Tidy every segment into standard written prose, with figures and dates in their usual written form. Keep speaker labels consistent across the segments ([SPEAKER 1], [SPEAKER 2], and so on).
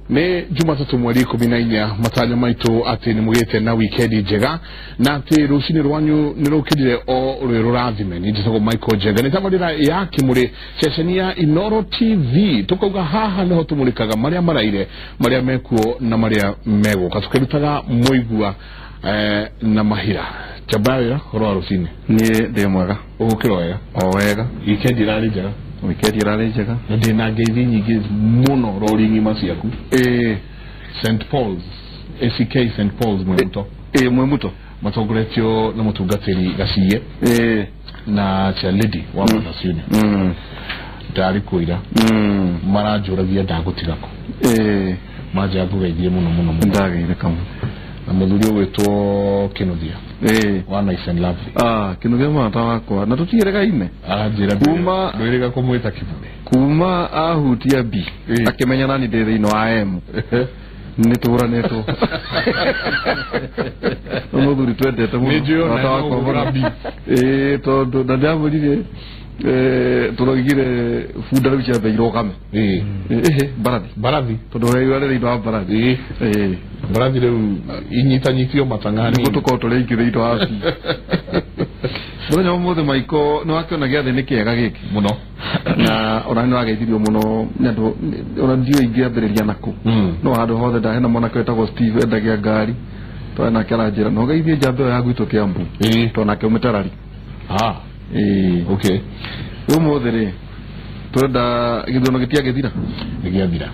[SPEAKER 1] Ni Jumatatu mweri 14 matanya maitu ati ni mugite na weekend njega na ati rucini rwanyu ni rukirire o rurathime ni njitagwo Michael Njenga ni tamarira ya kimuri cecenia Inoro TV tukauga haha niho tumurikaga maria maraire maria mekuo na maria mego katukirutaga muigua na mahira Chabaira ro rucini
[SPEAKER 2] ni de mwega
[SPEAKER 1] ukiroya
[SPEAKER 2] o wega
[SPEAKER 1] weekend irari njega
[SPEAKER 2] weekend irari njega
[SPEAKER 1] ndi na ngeithi nyingi muno roringi maciaku St Paul's ACK St Paul's mwemuto
[SPEAKER 2] mwemuto
[SPEAKER 1] matongoretio na mutungatiri gaciye na cha lady wa Manasiuni ndari kuira marajuragia ndagutigako maja gugeithie muno
[SPEAKER 2] ndageire kamu
[SPEAKER 1] na muthuri wetwo Kinuthia wa Nice and Lovely
[SPEAKER 2] Kinuthia mata wakwa na tutirega ime
[SPEAKER 1] ajira kuma ndwirega kumwita kibume
[SPEAKER 2] kuma ahutia B akimenya nani ndiri ino AM ni tura neto muthuri twendete muno mata wakwa burabi tondu ndamurire turogire funda rucha beiro kame barathi tondu yale ndo barathi
[SPEAKER 1] barathi reu inyitanyitio matangani
[SPEAKER 2] tuko tureikire ndo afi Bwana muthe maiko no akiona giathe ni kiega giki
[SPEAKER 1] muno
[SPEAKER 2] na ona no ageithirio muno ndu ona ndio ingia mbiriria nako no handu hothe da hena mwana kwetagwo Steve endagia ngari to na kala njira no geithie njambe ya gwito Kiambu to na kiumetarari
[SPEAKER 1] okay
[SPEAKER 2] umuthere twenda githono gitia githira
[SPEAKER 1] nigiathira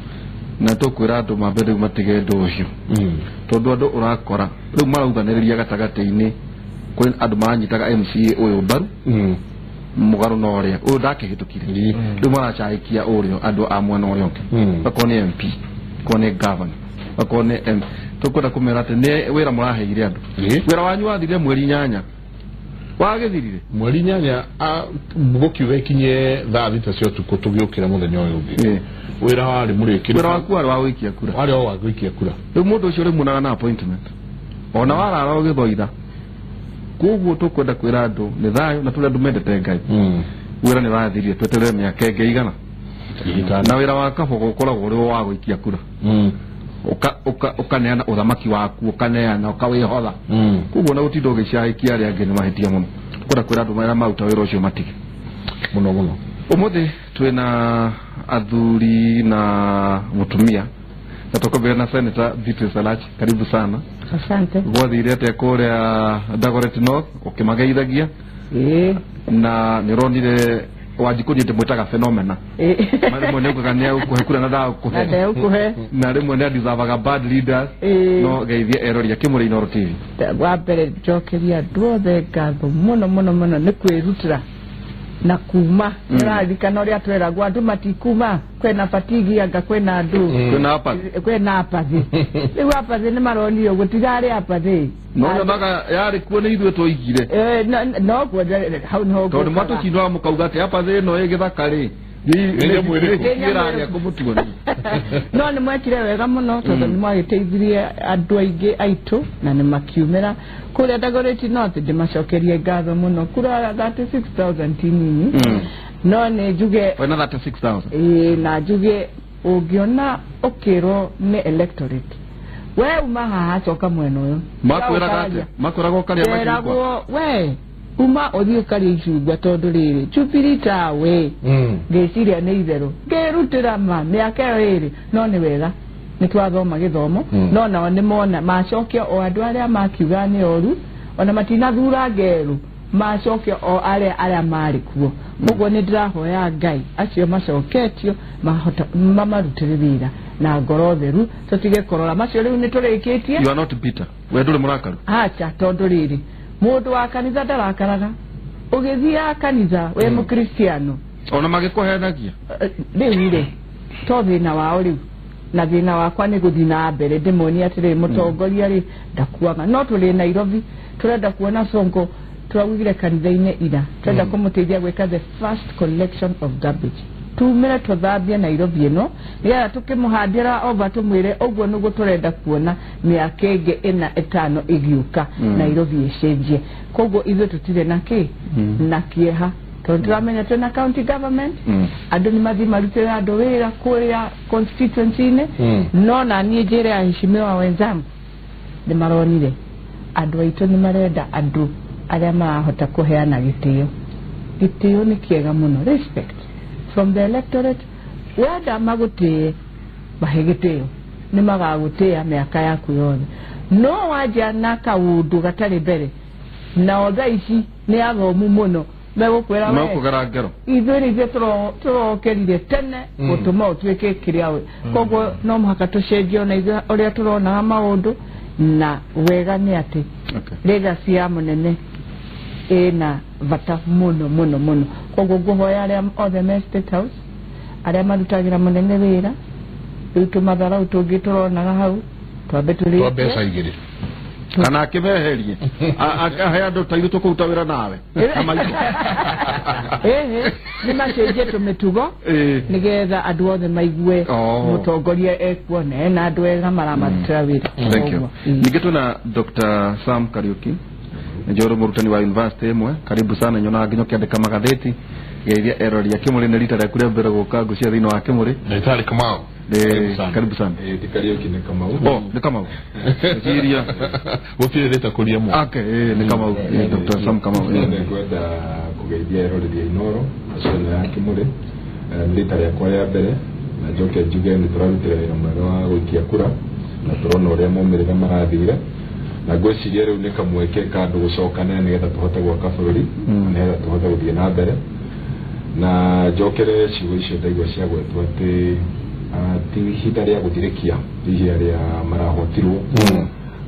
[SPEAKER 2] na tukwira andu mambere matige ndu ucio tondu andu urakora riu marauganiria gatagati-ini kwen andu manyitaga MCA uyu mbaru mugaru no ria uyu ndakihitukire riu marachaikia urio andu a mwena urio ungi bakone MP kone governor bakone M tukwenda kumera ati ni wira muraheire andu wira wanyu wathire mweri 8 wagethirire
[SPEAKER 1] mweri 8 gukiuga ikinye thaa thita cio tuko tugiukira muthenya uyu ungi wira wari murikire
[SPEAKER 2] wira waku wari wa gwikia kura
[SPEAKER 1] wari wa gwikia kura
[SPEAKER 2] riu mundu ucio ri munaga na appointment ona warara ugithoitha kuguo tukwenda kwira andu ni thayo na tuli andu mendete Ngai wira ni wathirire tweterere miaka ingi igana na wira wa kabogo ukoragwo uri wa gwikia kura ukaneana uthamaki waku ukaneana ukawihotha kuguo na utindo gicahikia ria ngeni mahitia muno kwenda kwira andu mara mauta wira ucio matige
[SPEAKER 1] muno
[SPEAKER 2] umuthi twina athuri na mutumia natokobera na Senator Beatrice Salachi karibu sana
[SPEAKER 3] asante
[SPEAKER 2] gwathire ate kuria Dagoretti North ukimageithagia na nironire wajikuni te mwetaga phenomena mari mwene ukagania ukuhekura na da ukuhe na rimwe ne deserve bad leaders no geithie eroria kimuri Inoro TV
[SPEAKER 3] wabere jokeria duothe ngatho muno ni kwirutira na kuma nirarikana uria tweragwo andu matikuma kwena fatigi anga kwena andu kwena apathi riu apathi ni maronio gutigari apathi
[SPEAKER 2] no naga yari kuo ni ithwe twaigire
[SPEAKER 3] no kuo hau no
[SPEAKER 2] tondu matukinwa mukauga ati apathi no igithakari ni mwirikira kumutigo
[SPEAKER 3] no ni mwekire wega muno tondu ni mwagiteithirie andu aingi aitu na ni makiumira kuria Dagoretti North ndimacokerie ngatho muno kura 36,000 tinini no ni njuge
[SPEAKER 2] wena 36,000
[SPEAKER 3] na njuge ungiona ukiro ni electorate we uma haha coka mwena uyu
[SPEAKER 2] makwiraga ukaria
[SPEAKER 3] makigwa we uma othio kari icungwa tondu riri Jubilee tawe ngeciria ni itheru ngerutira ma miaka iri no ni wega ni twathoma githomo no nao ni mona macokia o andu aria makiuga ni oru ona matinathura ngeru macokia o aria mari kuo mugo ni ndirahoya Ngai acio macoketio mahota mamarutiriria na ngoro theru tutige korora macio riu ni turikitie
[SPEAKER 2] you are not bitter we nduri murakaru
[SPEAKER 3] acha tondu riri mundu wa kanitha ndarakaraga ugithia kanitha we mukristiano
[SPEAKER 2] ona magikuhenagia
[SPEAKER 3] riu to thina wao riu na thina wakwa ni guthina mbere ndimoni atiri mutongoria ri ndakuaga no tuli Nairobi turenda kuona Sonko turawigire kanitha-ini ira turenda kumutethia gwika the first collection of garbage tumira tuthambia Nairobi ino nigetha tukimuhandira ova tumwire uguo nuguo turenda kuona miaka ingi 4-5 igiuka Nairobi icenjie koguo ithuĩ tutire na kieha turamenya twina county government andu ni mathi marutira andu wira kuria constituency no na nie njire aheshimiwa wenzangu ni maronire andu aitu ni marenda andu aria marahota kuheana gitio ni kiega muno respect from the electorate wenda magutie bahegitio ni magagutia miaka yaku yothe no waja na kaundu gatari mbere na otha ici ni athomu muno megukwira we
[SPEAKER 2] mekugarangero
[SPEAKER 3] ithuĩ tũrokerire tene gũtũma ũtuĩke kĩrĩa we koguo no mũhaka tũcenjie ona ithuĩ ũrĩa tũronaga maũndũ na wega nĩ atĩ legacy ya mũnene ĩna bata mũno koguo ngũhoya arĩa othe me State House arĩa marutagĩra mũnene wĩra rĩu tũmatharau tũngĩ tũronaga hau twambe tũrĩkie
[SPEAKER 2] kana akimeherie akahe andu tairu tukuruta wira nawe
[SPEAKER 3] ni macenjie tumitugo nigetha andu othe maigue mutongoria ekuona na andu ega maramatira wira.
[SPEAKER 2] Thank you. Ninge tuna Dr. Sam Kariuki njoro murutani wa university imwe karibu sana nyona nginyo kiandika magatheti geithia erori ya Kimuri ni rita rĩaku rĩa mbere gũka ngucia thĩinĩ wa Kimuri
[SPEAKER 1] Daktari Kamau
[SPEAKER 2] karibu sana
[SPEAKER 4] Kariuki ni Kamau
[SPEAKER 2] ni Kamau Siria
[SPEAKER 1] wote leta kulia mu
[SPEAKER 2] ni Kamau Dr. Sam Kamau
[SPEAKER 4] ni kwenda kugeithia erori ya Inoro asana ya Kimuri rita rĩakwa ya mbere na njoke njuge ni tũrarutĩra wĩra mwega wa gũikia kura na tũrona ũrĩa maumĩrĩra marathire na ngwĩciria rĩu nĩ kamweke ka andũ gũcokana nĩgetha tũhote gwaka bũrũri nĩgetha tũhote gũthiĩ na mbere na njokere ciugo icio ndaigua cia gwetwo atĩ ti ihinda rĩa gũthirĩkia ihinda rĩa marahotirwo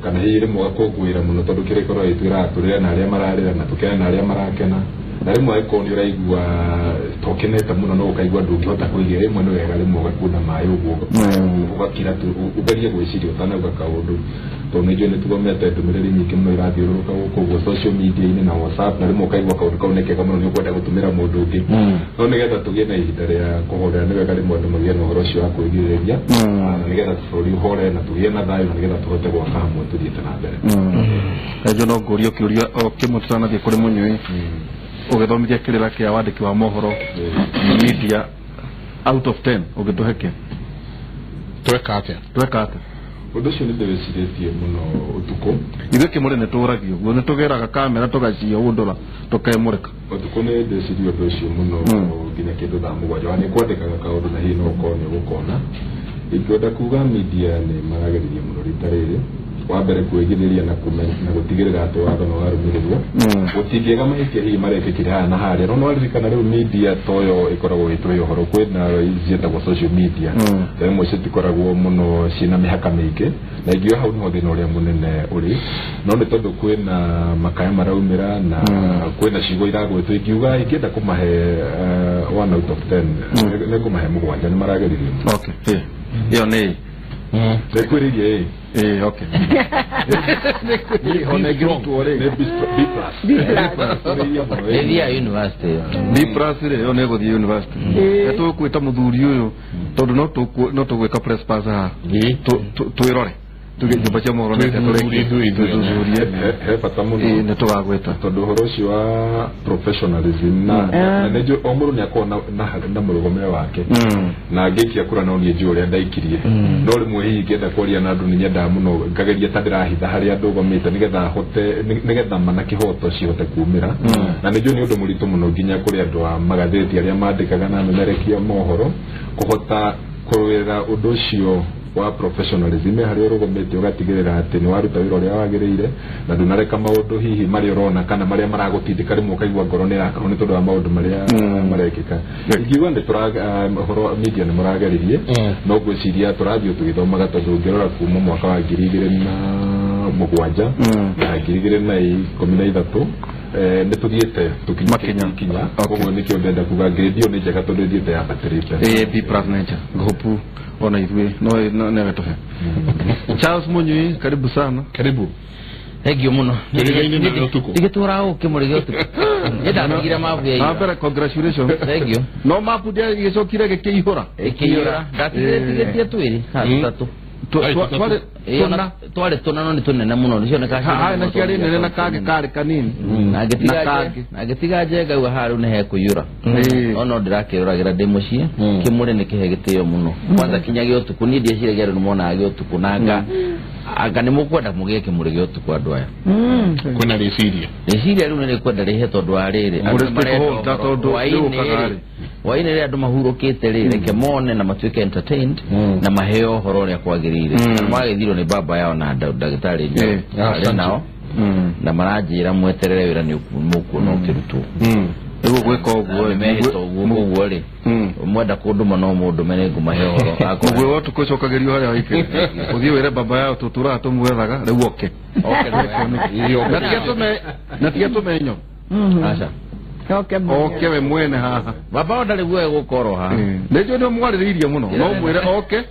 [SPEAKER 4] kana hihi rĩmwe gakũngũĩra mũno tondũ kĩrĩkorwo gĩtwĩraga tũrĩre na arĩa mararĩra na tũkene na arĩa marakena na rĩmwe angĩkorwo nĩ ũraigua tokenete mũno no ũkaigua ndũngĩhota kũigĩra rĩmwe nĩ wega rĩmwe ũgakuna maĩ ũguo ũgakira ũgerie gwĩciria ũtanauga kaũndũ tondũ nĩ njũĩ nĩ tũgomete ndũmĩrĩri nyingĩ mũno irathiũrũrũka gũkũ social media-inĩ na WhatsApp na rĩmwe ũkaigua kaũndũ kau nĩ kega mũno nĩ ũkwenda gũtũmĩra mũndũ ũngĩ no nĩgetha tũgĩe na ihinda rĩa kũhorera nĩ wega rĩmwe andũ magĩe na ũhoro ũcio wa kwĩgirĩrĩria na nĩgetha bũrũri ũhore na tũgĩe na thayũ na nĩgetha tũhote gwaka hamwe tũthiĩte na mbere.
[SPEAKER 2] Kanjũ no ngũria kĩũria o kĩmwe tũtanathiĩ kũrĩ Mũnyũi ũgĩthomithia kĩrĩra kĩa wandĩki wa mohoro media out of 10 ũgĩtũheke
[SPEAKER 1] tweka atĩa
[SPEAKER 4] ũndũ ũcio nĩ ndĩwĩcirĩtie mũno ũtukũ
[SPEAKER 2] ithuĩ Kimuri nĩ tũragio guo nĩ tũgeraga kamera tũgacia ũndũra tũkemũrĩka
[SPEAKER 4] ũtukũ nĩ ndĩcirie ũndũ ũcio mũno nginya kĩndũ thaa mũgwanja wa nĩ kwandĩkaga kaũndũ na hihi no ũkorwo nĩ ũgũkona ingĩenda kuga media nĩ marageririe mũno rita rĩrĩ wa mbere kwĩgirĩrĩria na gũtigĩrĩra atĩ watho nĩ warũmĩrĩrwo gũtingĩga mahĩtia hihi marekĩkire haha na harĩa no nĩwaririkana rĩu media toyo ĩkoragwo ĩtũhe ũhoro kwĩna ciĩtagwo social media rĩmwe citikoragwo mũno ciĩna mĩhaka mĩingĩ na ingĩoya hau nĩho thĩna ũrĩa mũnene ũrĩ no nĩ tondũ kwĩna makaya maraumĩra na kwĩna ciugo iragwĩtwo ingiuga ingĩenda kũmahe 1 out of 10 nĩ ngũmahe 7 nĩ marageririe
[SPEAKER 2] ĩyo nĩ
[SPEAKER 4] nĩkwĩrĩirie
[SPEAKER 2] okay. B+ yo nego thi university eto kwita muthuri uyu tondu no tugwika press pass ha twirore tugĩjumba cia mohoro nĩ tũrĩkie
[SPEAKER 4] he bata mũno
[SPEAKER 2] nĩ tũgagwĩta
[SPEAKER 4] tondũ ũhoro ũcio wa professionalism na nĩnjũ o mũndũ nĩ akorwo na mũrũgamĩrĩre wake na ngĩikia kura no niĩ njũĩ ũrĩa ndaikirie no rĩmwe hihi ngĩenda kwaria na andũ nĩ nyendaga mũno ngageria ta ndĩrahitha harĩa ndũgamĩte nĩgetha mana kĩhoto cihote kumĩra na nĩnjũ nĩ ũndũ mũritũ mũno nginya kũrĩ andũ a magathĩti arĩa mandĩkaga na memerekia mohoro kũhota kũrũĩrĩra ũndũ ũcio wa professionalism harĩa ũrũgamĩte ũgatigĩrĩra atĩ nĩ waruta wĩra ũrĩa wagĩrĩire na ndũnareka maũndũ hihi marĩa ũrona kana marĩa maragũtindĩka rĩmwe ũkaigua ngoro nĩ ĩrakarwo nĩ tondũ wa maũndũ marĩa marekĩka ingiuga nĩ ũhoro media nĩ mũrageririe no ngwĩciria tũrathiĩ tũgĩthomaga tondũ ũngĩrora kuma mwaka wa 2007 na 2013 nĩ tũthiĩte tũkinya koguo nĩkĩo ndenda kuga grade ĩyo nĩ njega tondũ ĩthiĩte yambatĩrĩte
[SPEAKER 2] B+ nature ngũpu ona ithuĩ no nĩagatuhe Charles Mũnyũi karibu sana
[SPEAKER 1] karibu
[SPEAKER 5] Egio muno
[SPEAKER 3] Ndigetura o Kimuri gyotu Ndagira mabu ya
[SPEAKER 2] hiyo Abera congratulations
[SPEAKER 5] Egio
[SPEAKER 2] No mabu dia gicokire gĩkĩihũra
[SPEAKER 5] gĩkĩihũra ndatigĩtie twĩrĩ hatatu twale tona no ni tunene muno nicio ne ka
[SPEAKER 2] ha na kiari nene na kage kare kanini
[SPEAKER 5] agetiga jega wa haru ne he kuyura ono ndirakiruragira ndi mucie kimure ni kihe gitio muno kwanza kinyage utuku ni ndie cire gero mona age utuku nanga aga ni mukwenda mugie kimure gyo utuku andu aya
[SPEAKER 1] kuna reciria riu ni kwenda rihe tondu ariri waine ri andu mahurukite ri reke mone na matuike entertained na maheo horo ria kwagirire magithiro ni baba yao na ndagitari nao na marajira mweterere wira ni mukuno kirutu
[SPEAKER 2] ego gweka ogwo
[SPEAKER 5] mehito ogwo ri mwenda kunduma no mundu mene ngumaheo horo
[SPEAKER 2] ogwo watu kocokagerio haria waike uthie wire baba yao tutura tumwethaga riu oke na tia tumenyo
[SPEAKER 5] acha
[SPEAKER 2] oke we mwene haha
[SPEAKER 5] baba ondari gwe gukoro ha
[SPEAKER 2] ndejo ni mwaririirie muno no mwire oke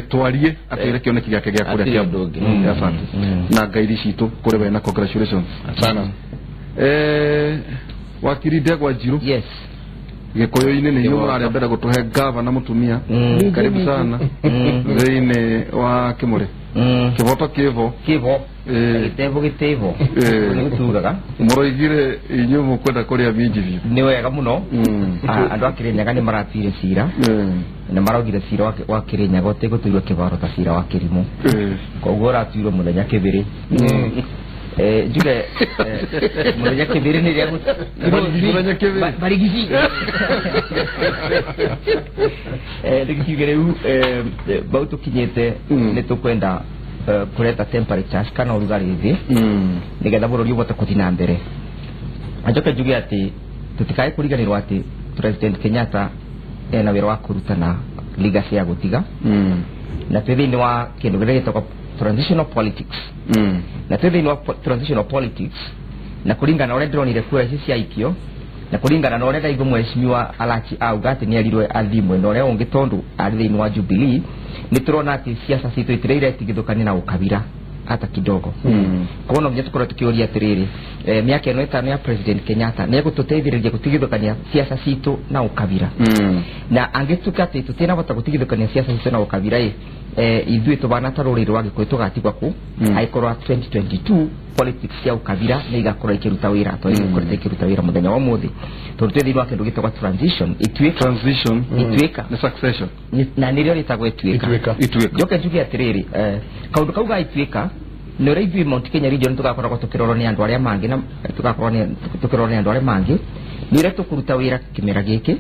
[SPEAKER 2] twarie atire kioneki giake gia kuria kia ndungi asante na ngairi citu kuri we na congratulations
[SPEAKER 1] sana
[SPEAKER 2] wakiri Ndegwa Njiru
[SPEAKER 5] yes
[SPEAKER 2] gikoyo-ini ni nyuma ari mbere gutuhe gavana mutumia karibu sana zeine wa Kimure kivoto kivo
[SPEAKER 5] gitevo guturaga
[SPEAKER 2] muroigire inyumu kwenda kuria minjithio
[SPEAKER 5] ni wega muno andu akirinyaga ni maratire cira na marogire cira wa kirinyaga utegutuirwo kibaro ta cira wa kirimu koguo ratuirwo muthenya kibiri juge muthenya kibiri ni ria
[SPEAKER 2] muthenya kibiri
[SPEAKER 5] barigisi riu bautu kinyete ni tukwenda kureta temperatures kana urugari thi nigetha bururi ubote kuthina mbere ajoke juge ati tutikae kuriganirwo ati President Kenyatta ena wira wa kurutana legacy ya gutiga na twithini wa kindu gire gitoko transitional politics na twithini wa transitional politics na kuringana ore ndronire kura ici cia ikio na kuringana na ore daigo mweshimiwa alachi auga ati ni arirwe athimwe na ore ungi tondu ari thini wa Jubilee ni turona ati siasa citu itireire tigithukani na ukabira hata kidogo kwa no ngetukora tukioria atiriri miaka eno itano ya President Kenyatta ni gututeithiriria gutigithukania siasa citu na ukabira na angetuka ati tutina bota gutigithukania siasa citu na ukabira ithui tubana taruriro wagi kwetu gatigwa ku aikorwa 2022 politics ya ukabira ni igakora ikiruta wira to ikorete ikiruta wira muthenya wa muthi turutethi rwa kindu gitwa transition itweka
[SPEAKER 2] na succession
[SPEAKER 5] na nirio litagwo itweka joke jugi atiriri kaundu kauga itweka no reithui Mount Kenya region tugakoragwo tukirorwo ni andu aria mangi na tukirorwo ni andu aria mangi ni re tukuruta wira kimera giki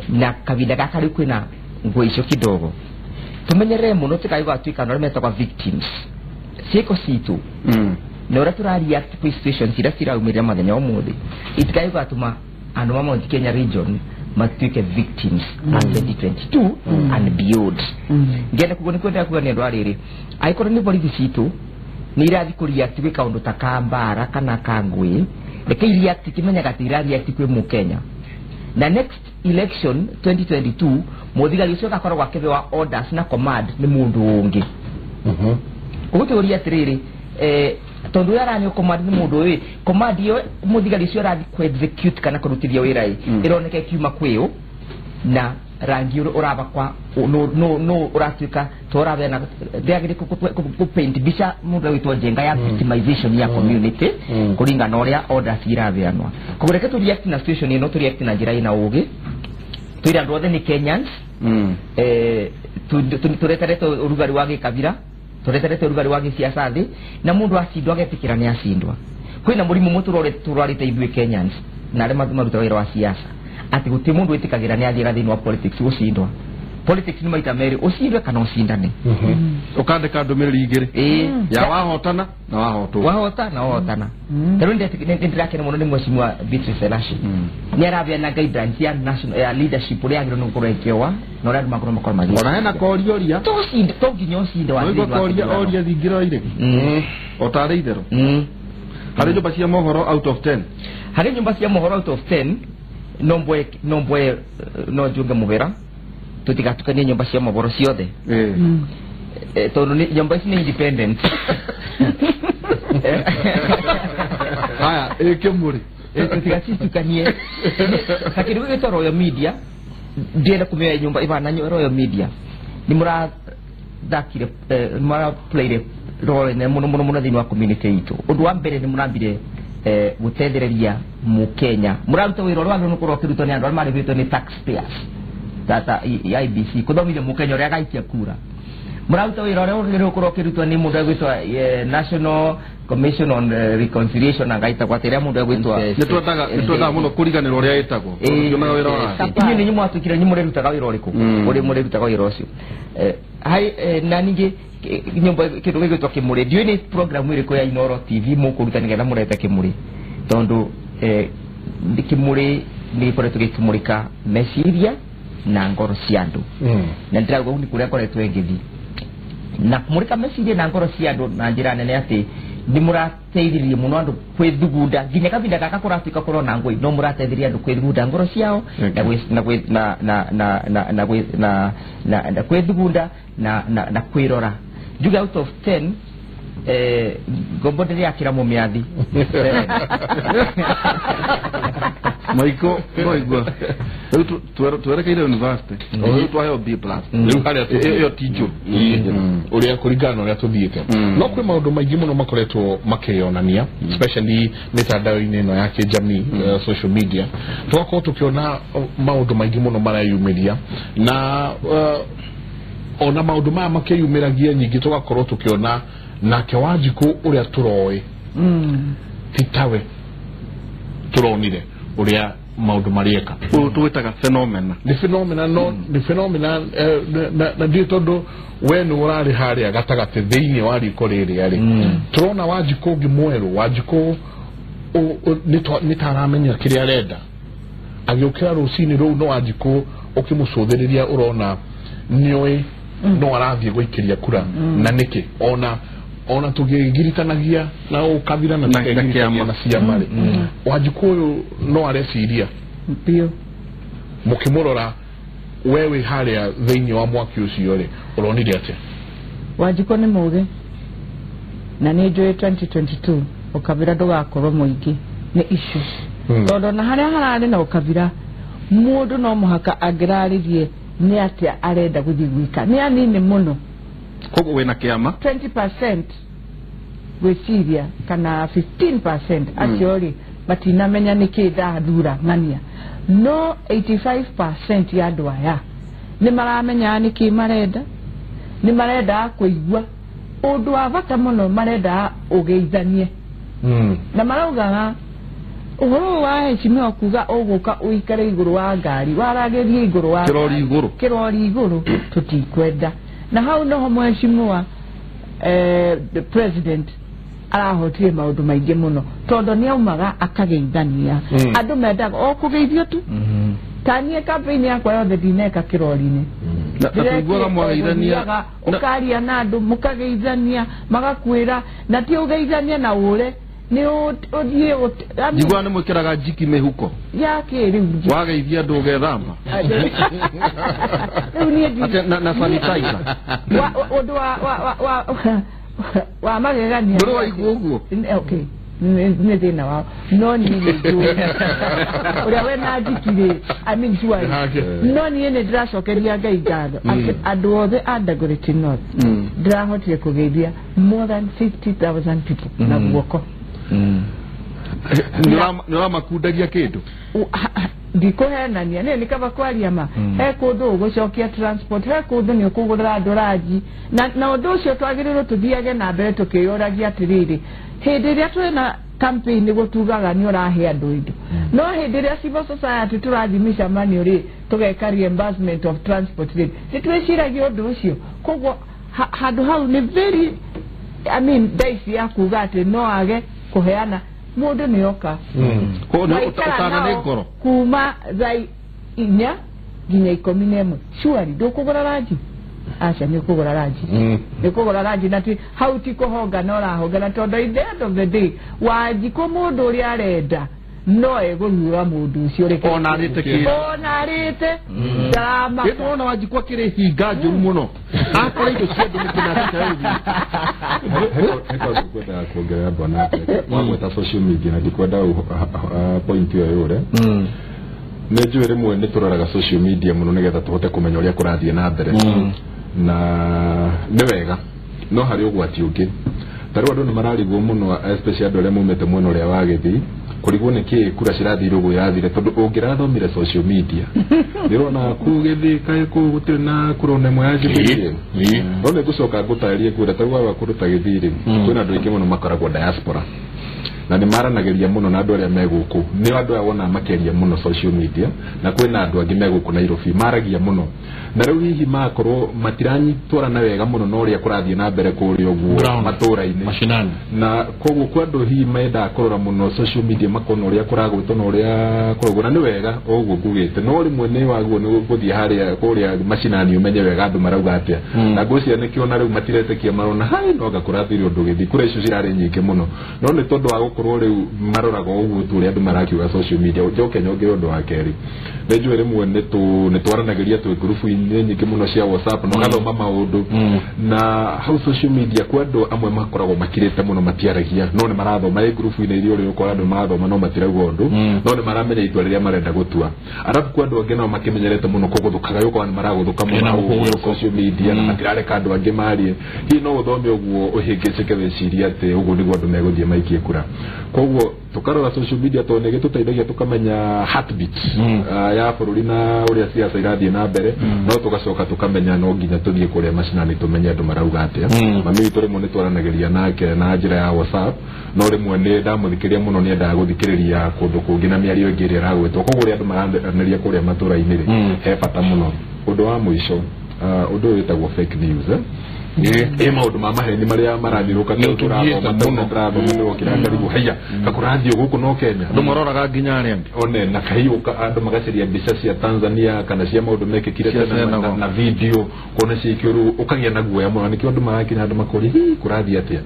[SPEAKER 5] na kavinda gaka riu kwina ngwe icio kidogo tumenyerere muno tikaiga twika no metagwa victims ciiko citu no ora react to situations ira ciraumirira mathenya wa muthi itikaiga atuma andu ma Mount Kenya region matuike victims at 2022 and beyond ngene kugo ni kwenda kuga ni andu ariri aikoro ni borithi citu ni irathi kureact wika undu takambara kana kangwe reke react kimenyaga ati react kwi mu Kenya na next election 2022 muthigari ucio gakorwo gwakebewa orders na command ni mundu ungi uguturia atiriri tondu yarani command ni mundu uyu command iyo muthigari ucio rathi ku execute kana kurutithia wira ironeke kiuma kwio na rangi uraba kwa no uratuika torabe na ndiagire ku paint bisha mundu witwa jenga ya victimization ya community kuringa na uria orders irabeanwa kugureke tu react na situation ino tu react na njira ina ugi tuira andu othe ni Kenyans tureterete urugari wa gikabira tureterete urugari wa gisiasa thi na mundu acindwa agetikira ni acindwa kwina murimu muturore turarite ithui Kenyans na arema maruta wira wa siasa ati guti mundu itikagira ni athira thini wa politics gucindwa politics ni maita meri ucindwe kana ucindane
[SPEAKER 2] ukandika ndumiriri igiri ya wahotana na wahotana tero ndetike muno ni mweshimiwa Beatrice Elashi ni arabia na guidance ya national leadership uri agiro no kurekewa no radu makoro magi ona hena korioria
[SPEAKER 5] to ginyo cinde wa
[SPEAKER 2] thiri korioria thingiro ire otare ithero hari nyumba cia mohoro out of 10
[SPEAKER 5] hari nyumba cia mohoro out of 10 nombwe no junge muvera tutigatukanie nyumba cia mohoro ciothe tondu ni nyumba ici ni independent
[SPEAKER 2] haya Kimuri
[SPEAKER 5] tutigatukanie kakiru gitoro Royal Media ndienda kumenya nyumba ivana Royal Media ni thakire mara play role ne muno thini wa community itu undu wa mbere ni murambire gutethereria mu Kenya muraruta wiro rwagire no kurokirutwo ni andu mari bitwo ni taxpayers tata IBC kuthomithia mu Kenya ria gaitia kura muraruta wiro rwagire kurokirutwo ni mundu gwitwa National Commission on Reconciliation na gaita kwa teria mundu gwitwa
[SPEAKER 2] nitwendaga muno kuriganirwo ria itagwo nyonaga wira wa
[SPEAKER 5] ni nyumu atukire nyumu rerutaga wiro riku uri murerutaga wiro ucio hai na ningi nyumba kitu gigitwa Kimuri dio ni program iri ko ya Inoro TV mukuruta nigetha murete Kimuri tondu Kimuri ni koretwo gikimurika meciria na ngoro cia andu na ndirago ni kuria koretwo engithi na kumurika meciria na ngoro cia andu na njira nene ati ni murateithiririe muno andu kwithugunda nginya kabinda gaka kurafika korona ngoi no murateithiririe andu kwithugunda ngoro ciao na kwithugunda na kwirora juga out of 10 gomboderi akira mumiathi
[SPEAKER 2] Maiko noigwa tuwerekeire university oyo twayo B+
[SPEAKER 1] riu haria
[SPEAKER 2] iyo tijo
[SPEAKER 1] uria kurigana uria tuthiite no kwi maundu maingi muno makoretwo makionania especially mitandao-ini ino ya kijamii social media tugakorwo tukiona maundu maingi muno marayumiria na ona maundu maya makiyumiragia nyingi tugakorwo tukiona nake Wanjiku uria turoi titawe turonire uria maundu marieka
[SPEAKER 2] tuwitaga phenomena
[SPEAKER 1] ni phenomena no ni phenomena na ndio tondu we ni urari haria gatagate thiini wa riko riri ari turona Wanjiku ngi mweru Wanjiku ni taramenya kiria arenda agiukira rucini ru no Wanjiku ukimucuthiriria urona nioi no arathie gwikiria kura na niki ona tugigiritanagia na ukabira na tugigiritanagia na ciamari Wanjiku no areciria
[SPEAKER 3] pio
[SPEAKER 1] mukimurora wewe haria thiini wa mwaki ucio ri uronire atia
[SPEAKER 3] Wanjiku ni muge na ni joe 2022 ukabira ndugakorwo muingi ni issue tondu na haria harari na ukabira mundu no muhaka agiraririe ni atia arenda guthii gwika ni anini muno
[SPEAKER 2] kogo wena kiama
[SPEAKER 3] 20% gwiciria kana 15% aciori batinamenya nikida thura ngania no 85% ya andu aya ni maramenya niki marenda ni marenda kuigwa undu wa bata muno marenda ugeithanie na maraugaga uhoro wa heshima kuga uguka uikare iguru wa ngari waragerie iguru wa kirori iguru tutikwenda na hau no mheshimiwa the president arahotie maundu maingi muno tondu ni aumaga akageithania andu mendaga o kugeithio tu tanie campaign yakwa yothe dineka kirori-ini
[SPEAKER 2] na tuiguaga mwageithania
[SPEAKER 3] ukaria na andu mukageithania magakwira na ti ugeithania na ure ni uthie
[SPEAKER 2] jigwa ni mwikiraga jiki mehuko
[SPEAKER 3] yake riu
[SPEAKER 2] wageithia andu ugethamba
[SPEAKER 3] riu ni
[SPEAKER 2] na sanitizer
[SPEAKER 3] undu wa magegania
[SPEAKER 2] bro waigua uguo
[SPEAKER 3] okay ni thina wao no ni ndu uria we na jikire I mean sure no ni ne ndiracokeria Ngai ngatho andu othe Dagoretti North ndirahotire kugeithia more than 50,000 people na guoko
[SPEAKER 2] nira makundagia kindu
[SPEAKER 3] ndikuhenania ni kaba kwaria ma he kundu ugucokia transport he kundu ni ukugurira ndoraji na undu ucio twagirirwo tuthiage na mbere tukiyuragia atiriri hindi iria twina campaign gutugaga ni urahe andu indo no hindi iria civil society turathimisha mani uri tugeka reimbursement of transport rate nitwiciragia undu ucio koguo handu hau ni very I mean daisi ya kuga ati no age kuheana mundu ni oka
[SPEAKER 2] utana ni ngoro
[SPEAKER 3] kuma zai inya nginya 11 shwari ndukugura raji acha ni kugura raji ni kugura raji nati how ti kuhonga no rahonga na tondu at the end of the day Wanjiku mundu uri arenda no egurura mundu ucio reke
[SPEAKER 2] onarite
[SPEAKER 3] drama
[SPEAKER 2] ona Wanjiku akire hinga njuru muno akora indo cia ndu mukina
[SPEAKER 4] heka kwenda kuongelea bwana mamwe ta social media na ndikwenda point yo yore nejwe rimwe ni turaraga social media muno nigetha tuhote kumenya uria kurathie na mbere na nĩ wega no harĩ ũgwati ũngĩ tarĩ andũ nĩ mararigwo mũno especially andũ arĩa maumĩte mwena ũrĩa wa Gĩthii kurigwo nĩ kĩ kura cirathire ũguo yathire tondũ ũngĩrathomire social media nĩrona ku Gĩthii kaĩ kũ gũtirĩ na kura nemwe ya Jubilee no nĩ gũcoka ngũtarĩrie kura tarĩ wa kũruta Gĩthii kwĩna andũ aingĩ mũno makoragwo diaspora na nĩ maranagĩria mũno na andũ arĩa megũkũ nĩ andũ arĩa wona makĩria mũno social media na kwĩna andũ angĩ megũkũ Nairobi maragia mũno na rĩu hihi makorwo matiranyitwarana wega mũno na ũrĩa kũrathiĩ na mbere kũrĩa ũguo matũra-inĩ na koguo kwa andũ hihi menda kũrora mũno social media makona ũrĩa kũragwĩtwo na ũrĩa kũragwo na nĩ wega ũguo ngugĩte no rĩmwe nĩ waguo nĩ gũthiĩ harĩa kũrĩa macinani ũmenye wega andũ marauga atĩa na ngũcia nĩkĩona rĩu matiretĩkia marona hai no gakũrathire ũndũ Gĩthii kura icio cirarĩ nyingĩ mũno no nĩ tondũ wa gũkorwo rĩu maroraga ũguo tu ũrĩa andũ marakiuga social media njoke nyongere ũndũ wa kerĩ Benjũ rĩmwe nĩ twaranagĩria twĩ ngurubu-inĩ nyingĩ mũno cia WhatsApp no gathoma maũndũ na hau social media kwa andũ amwe makoragwo makirĩte mũno matiaragia no nĩ marathoma ngurubu-inĩ iria ũrĩa ũkora andũ marathoma no matirauga ũndũ no nĩ maramenya itua rĩrĩa marenda gũtua arabu kwa andũ angĩ nao makĩmenyerete mũno kũgũthũkaga yũkora nĩ maragũthũka mũno social media na matirareka andũ angĩ marie hihi no ũthome ũguo ũhĩngĩcĩke wĩciria atĩ ũguo nĩguo andũ megũthiĩ maikie kura koguo tukarora social media tondũ nĩ gĩtũteithagia tukamenya heartbeat ya bũrũri na ũrĩa siasa irathiĩ na mbere no tugacoka tukamenya no nginya tũthiĩ kũrĩa macinani tumenye andũ marauga atĩa mami witũ rĩmwe nĩ twaranagĩria nake na njĩra ya WhatsApp no rĩmwe nĩ ndamũthikĩria mũno nĩ endaga gũthikĩrĩria kũndũ kũngĩ na mĩario ĩngĩ ĩrĩa ĩragwĩtwo koguo ũrĩa andũ maranĩria kũrĩa matũra-inĩ rĩ he bata mũno ũndũ wa mũico ũndũ ũyũ wĩtagwo fake news maũndũ ma maheni marĩa maranirũka tũrathomĩrwo haya kakũrathiĩ gũkũ no Kenya
[SPEAKER 2] andũ maroraga nginya arĩa
[SPEAKER 4] one na kahiũka andũ magacaria mbica cia Tanzania kana cia maũndũ mekĩkire tene na video kuona ciĩkĩrwo ũkagĩa na guoya mũno nĩkĩo andũ marakinya andũ makũria kũrathiĩ atĩa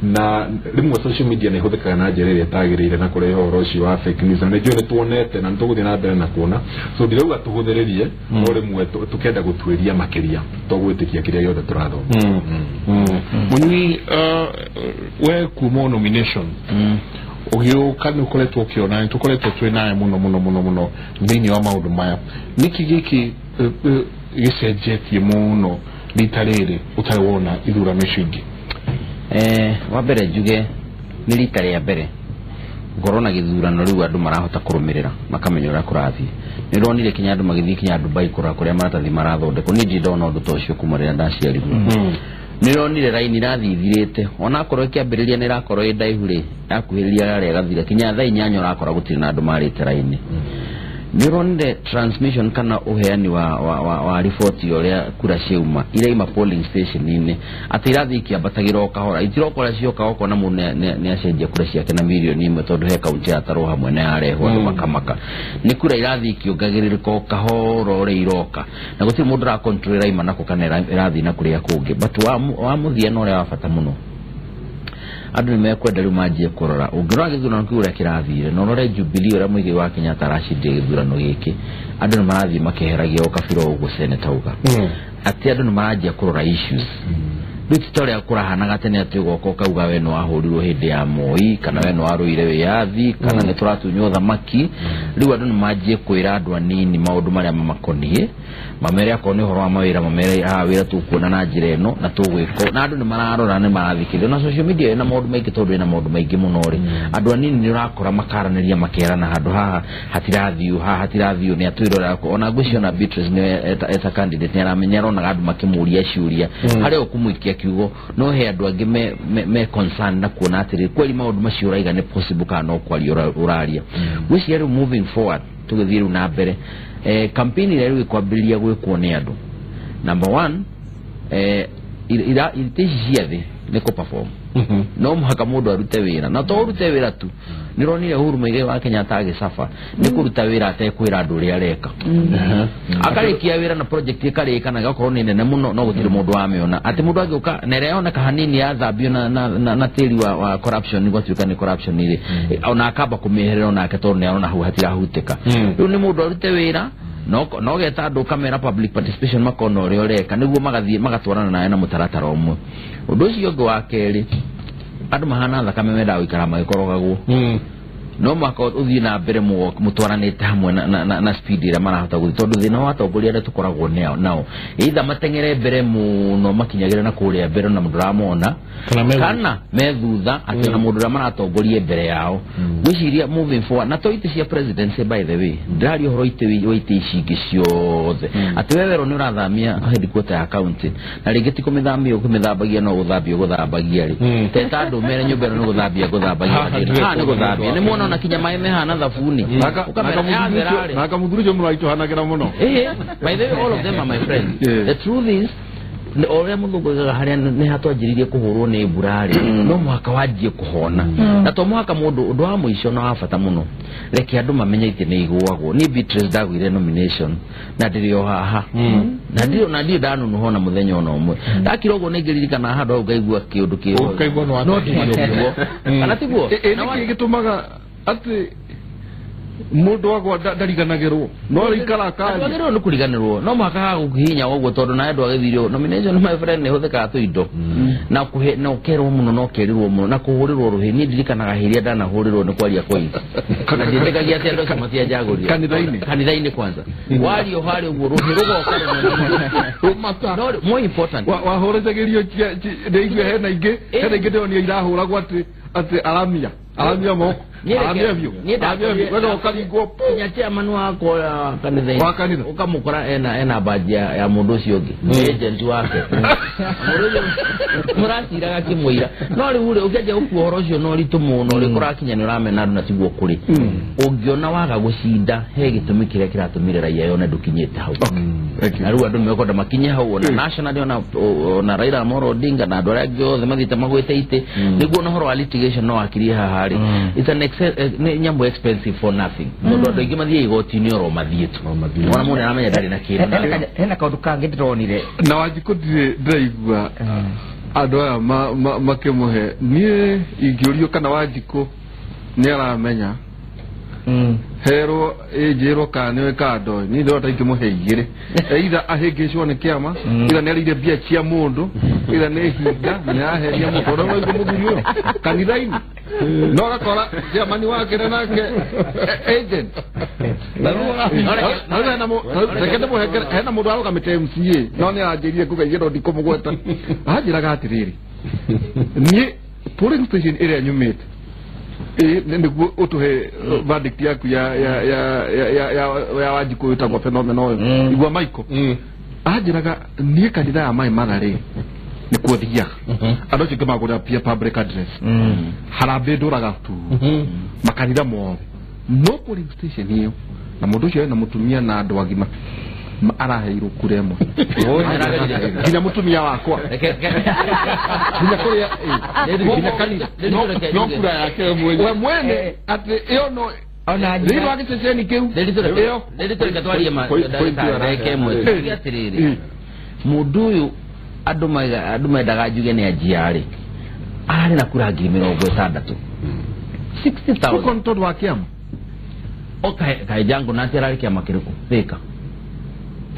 [SPEAKER 4] na rĩmwe social media nĩ ĩhũthĩkaga na njĩra ĩrĩa ĩtagĩrĩire na kũrehe ũhoro ũcio wa fake news na nĩkĩo nĩ tuonete na nĩ tũgũthiĩ na mbere na kuona so ndirauga tũhũthĩrĩrie no rĩmwe tũkenda gũtuĩria makĩria tũgwĩtĩkia kĩrĩa gĩothe tũrathoma
[SPEAKER 1] Muni we kumo nomination ũgĩũka nĩ ũkoretwo ũkĩona nĩ tũkoretwo twĩ naye mũno thĩinĩ wa maũndũ maya nĩkĩ gĩkĩ gĩcenjetie mũno rita rĩrĩ ũtarĩ wona ithurano icio ingĩ
[SPEAKER 5] wa mbere njuge nĩ rita rĩa mbere ngorwo na gĩthurano rĩu andũ marahota kũrũmĩrĩra makamenya ũrĩa kũrathiĩ nĩ ronire kinya andũ magĩthiĩ kinya Dubai kũrĩa maratathi marathondekwo nĩ nje ndona ũndũ ta ũcio kuma rĩrĩa ndaciarirwo nĩ ronire raini irathi ithirĩte ona akorwo ĩkĩambĩrĩria nĩ irakorwo ĩ ndaihu rĩ yakuhĩrĩria yarĩa gathira kinya thaa 8 ũrakora gũtirĩ na andũ marĩte raini nĩ ronire transmission kana uheani wa riboti ũrĩa kura ciauma iraima polling station-inĩ atĩ irathi ikĩambatagĩra o kahora itirokora cioka okona mũndũ nĩ acenjia kura ciake na milioni 1 tondũ he kaunti ya Tarũa hamwe na yarehwo andũ makamaka nĩ kura irathi ikiongagĩrĩrĩka o kahora ũrĩa iroka na gũtirĩ mũndũ ũrakontrol iraima nako kana irathi na kũrĩa kũngĩ but wa mũthiano ũrĩa wa bata mũno andũ nĩ mekwenda rĩu manjie kũrora ũngĩrora gĩthurano kĩu ũrĩa kĩrathire na ũrore Jubilee ũrĩa mũingĩ wa Kenyatta aracindire gĩthurano gĩkĩ andũ nĩ marathiĩ makeheragia o kabira ũguo seneta uga atĩ andũ nĩ maranjia kũrora issues rĩu ti ta ũrĩa kũrahanaga tene atĩ ũgoka ũkauga we nĩ wahũrirwo hĩndĩ ya Moi kana we nĩ warũire wĩyathi kana nĩ tũratunywo thamaki rĩu andũ nĩ manjie kwĩra andũ anini maũndũ marĩa mamakoniĩ mamere akorwo nĩ ũhoro wa mawĩra mamere wĩra tũkuona na njĩra ĩno na tũgwĩko na andũ nĩ mararora nĩ marathikĩrĩria na social media ĩna maũndũ maingĩ tondũ ĩna maũndũ maingĩ mũno rĩ andũ anini nĩ ũrakora makaranĩria makerana handũ haha hatirathiũ nĩ atwĩrora ona ngwĩciona Beatrice nĩ eta candidate nĩ aramenya aronaga andũ makĩmũria ciũria harĩa ũkũmũikia kiugo no he andũ angĩ me concern na kuona atĩrĩ kweli maũndũ macio ũraiga nĩ possible kana no kwaria ũraria gwĩciria rĩu moving forward tũgĩthiĩ rĩu na mbere campaign ĩrĩa rĩu ĩkwambĩrĩria gwĩkwo nĩ andũ number 1 iritĩci ciathĩ nĩ kũ-perform no mũhaka mũndũ arute wĩra na to ũrute wĩra tu nĩ ronire Uhuru Muigai wa Kenyatta agĩcafa nĩ kũruta wĩra atekwĩra andũ ũrĩa areka akarĩkia wĩra na project ĩkarĩka na gakorwo nĩ nene mũno no gũtirĩ mũndũ wamĩona atĩ mũndũ agĩũka na ĩrĩa yoneka hanini yathambio na tĩri wa corruption nĩ gwatuĩka nĩ corruption irĩ ona akamba kũmĩeherera onake tondũ nĩ arona hau hatirahutĩka rĩu nĩ mũndũ arute wĩra no geta andũ kamera public participation makona ũrĩa ũreka nĩguo magathiĩ magatwarana nawe na mũtaratara ũmwe ũndũ ũcio ũngĩ wa kerĩ andũ mahana thakame mendaga gũikara magĩkorogagwo
[SPEAKER 6] no mwaka uthii na mbere mutwaranite hamwe na speed ira marahota guthi tondu thina wa atongoria aria tukoragwo nao either matengere mbere muno makinyagira na kuria mbere na mundu ramona kana methutha ati na mundu maratongoria mbere yao gwiciria moving forward na toite cia presidency by the way ndari horo ite ici ciothe ati wewe ni urathamia headquarter ya county na ringiti kumithamia kumithambagia no guthambia guthambagia ri teta ndumere nyumba no guthambia guthambagia ni guthambia ni muona na kinya mai mehana thabuni
[SPEAKER 2] naka mudhuru muraito hanagira muno
[SPEAKER 6] by the way all of them are my friends the truth is ore muthungugaga haria ni hatwanjiririe kuhurwo ni burari no mwaka wajie kuhona na to mwaka mundu undu wa muico na wafata muno reke andu mamenye ite ni igwagwo ni Beatrice Ndagwire nomination na ndirio haha na ndio danu no hona muthenya ono umwe ndakirogo ni ngiririkana handu au ngaigua kiundu kiyo
[SPEAKER 1] ukaigua no
[SPEAKER 6] atiguo kana tiguo
[SPEAKER 2] ni gitumaga ati mundu wagwa ndariganagirwo no rikara kali
[SPEAKER 6] ndagirwo no kuriganirwo no mwaka gukihinya ogwo tondu na andu agithirio nomination my friend ni huthika tu indo na kuhe no kerwo muno no kerirwo muno na kuhurirwo ruhi ni ndirikanaga hiria ndana hurirwo ni kwaria coins kana nditekagia ati andu samatia jaguria kanithaini kwanza wario hari ogwo ruhi rugo
[SPEAKER 2] mata
[SPEAKER 6] no more important
[SPEAKER 2] wahoretegerio ndeigwe hena inge ndionio irahuragwo ati aramia mo Abevyo wewe ukaligwa
[SPEAKER 6] nyatia manua kwa kanitha ukamukora ena bajia ya mundu ciongi agent wake murasiraga kimwira no ri ure ukeje ukuhoro cio no ritu muno ri kurakinya ni uramena na tiguo kuri ungiona waga gucinda he gitumi kiria kiratumire raia yone ndukinyite hau na ru andu mekoda makinye hau na national na Raila Amolo Odinga na andu aria giothe mathite magwite ite niguo no horo litigation no akiria hahari it's an nyambo expensive for nothing mundu ndo ingi mathie igoti-ini oro mathietu ona mundu aramenya ndari na kiri
[SPEAKER 5] hena kaundu kangi ndironire
[SPEAKER 2] na wajikutire ndaigua andu aya makimuhe nie ingiurio kana Wanjiku ni aramenya hero ejero kane kado ni ndo takimuhe igire either ahegeshwo ni kiama ila ni alire bia chia mundu ila ni higa na aheria mundu no igumugurio kanithaini no gakora jamani wake nake agent na mo sekete mo hena mundu aruga mete MCA no ni ajirie kugeigero ndikumugweta ajiraga atiriri ni polling station area nyumite niguo utuhe verdict yaku ya Wanjiku itagwa phenomenon oyo igwa Michael ajiraga nie kanitha ya mai magari ni kuthia andu cinge magura pia public address harambe nduraga tu makanitha mo no polling station hiyo na mundu ucio na mutumia na andu agima araheirwo kure mo nginya mutumia wakwa nginya kuria nginya kanitha no kura yake mwene ati iyo no ona ndiro agiteseni keu
[SPEAKER 6] ndito katwarie ma ndeke mwe atiriri mundu uyu andu mendaga njuge ni ajiari ari na kura 60,000 60,000
[SPEAKER 2] uko ntondo wa kiama
[SPEAKER 6] kai jangu na terari kiama kiriko thika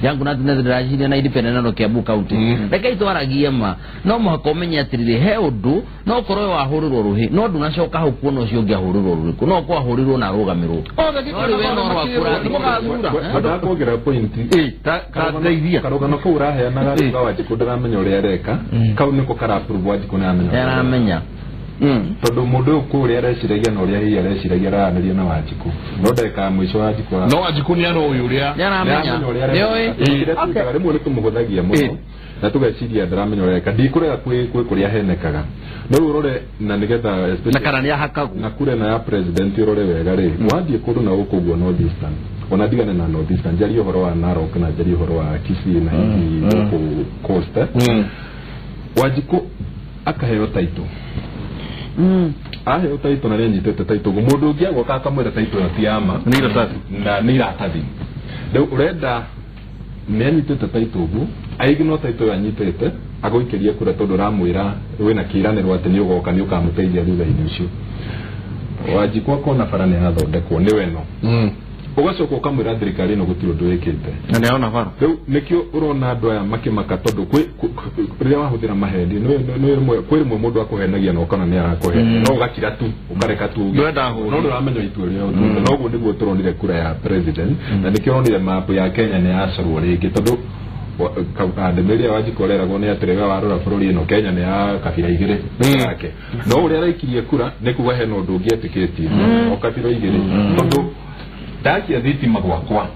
[SPEAKER 6] jangu na ndirajiria na independent no Kiambu county reke itwaragie ma no muhako menya atirire he undu no korwe wa hurirwo ruhi no ndu nacoka hau kuona ucio ngia hurirwo ruhi no kwa hurirwo na rugamirwo no we no wakura
[SPEAKER 4] nda kugira point
[SPEAKER 2] ta ndeithia
[SPEAKER 4] karugano ko urahe na garuga Wanjiku ndaramenya uria reka kau niko kara approve Wanjiku na
[SPEAKER 6] amenya
[SPEAKER 4] tondu mundu kuria areciragia na uria hiya areciragia araniria na Wanjiku no ndeka mwisho Wanjiku
[SPEAKER 1] no Wanjiku ni ano uyu uria
[SPEAKER 6] yaramenya nioi
[SPEAKER 4] rimwe ni kumuguthagia muno na tugeciria ndaramenya uria reka ndikurega kuria henekaga no urore na nigetha
[SPEAKER 2] na karani ya hakagu
[SPEAKER 4] na kure na ya president urore wega ri wathie kundu na gukuguo North Eastern ona digane na North Eastern njari uhoro wa Narok na njari uhoro wa Kisii na hihi coast Wanjiku akaheo taito aheo taito na nyitete taito mundu ngia goka kamwira taito ya tiama ni iratathi ndu urenda nyitete taito ugu aigino taito ya nyitete agoikeria kura tondu ramwira wina kiraniro ati ni ugoka ni ukamuteithia thutha-ini ucio Wanjiku akona barani athondekwo ni weno ugacoka ukamwira thirikari no gutiro ndu wikite
[SPEAKER 2] na niona bara
[SPEAKER 4] riu nikio urona andu aya makimaka tondu rĩrĩa wahũthĩra maheni nĩ kwĩ rĩmwe mũndũ akũhenagia na ũkona nĩ arakũhenia no ũgakira tu ũkareka tu no ndũramenya itua rĩrĩa no ũguo nĩguo tũronire kura ya president na nĩkĩo ronire map ya Kenya nĩ yacorwo rĩngĩ tondũ Ndemeri Wanjiku oreragwo nĩ atĩrĩga warora bũrũri ĩno Kenya nĩ ya kabira igĩrĩ yake no ũrĩa araikirie kura nĩ kuga hena ũndũ ũngĩetĩkĩtie o kabira igĩrĩ tondũ ndakia thitima gwakwa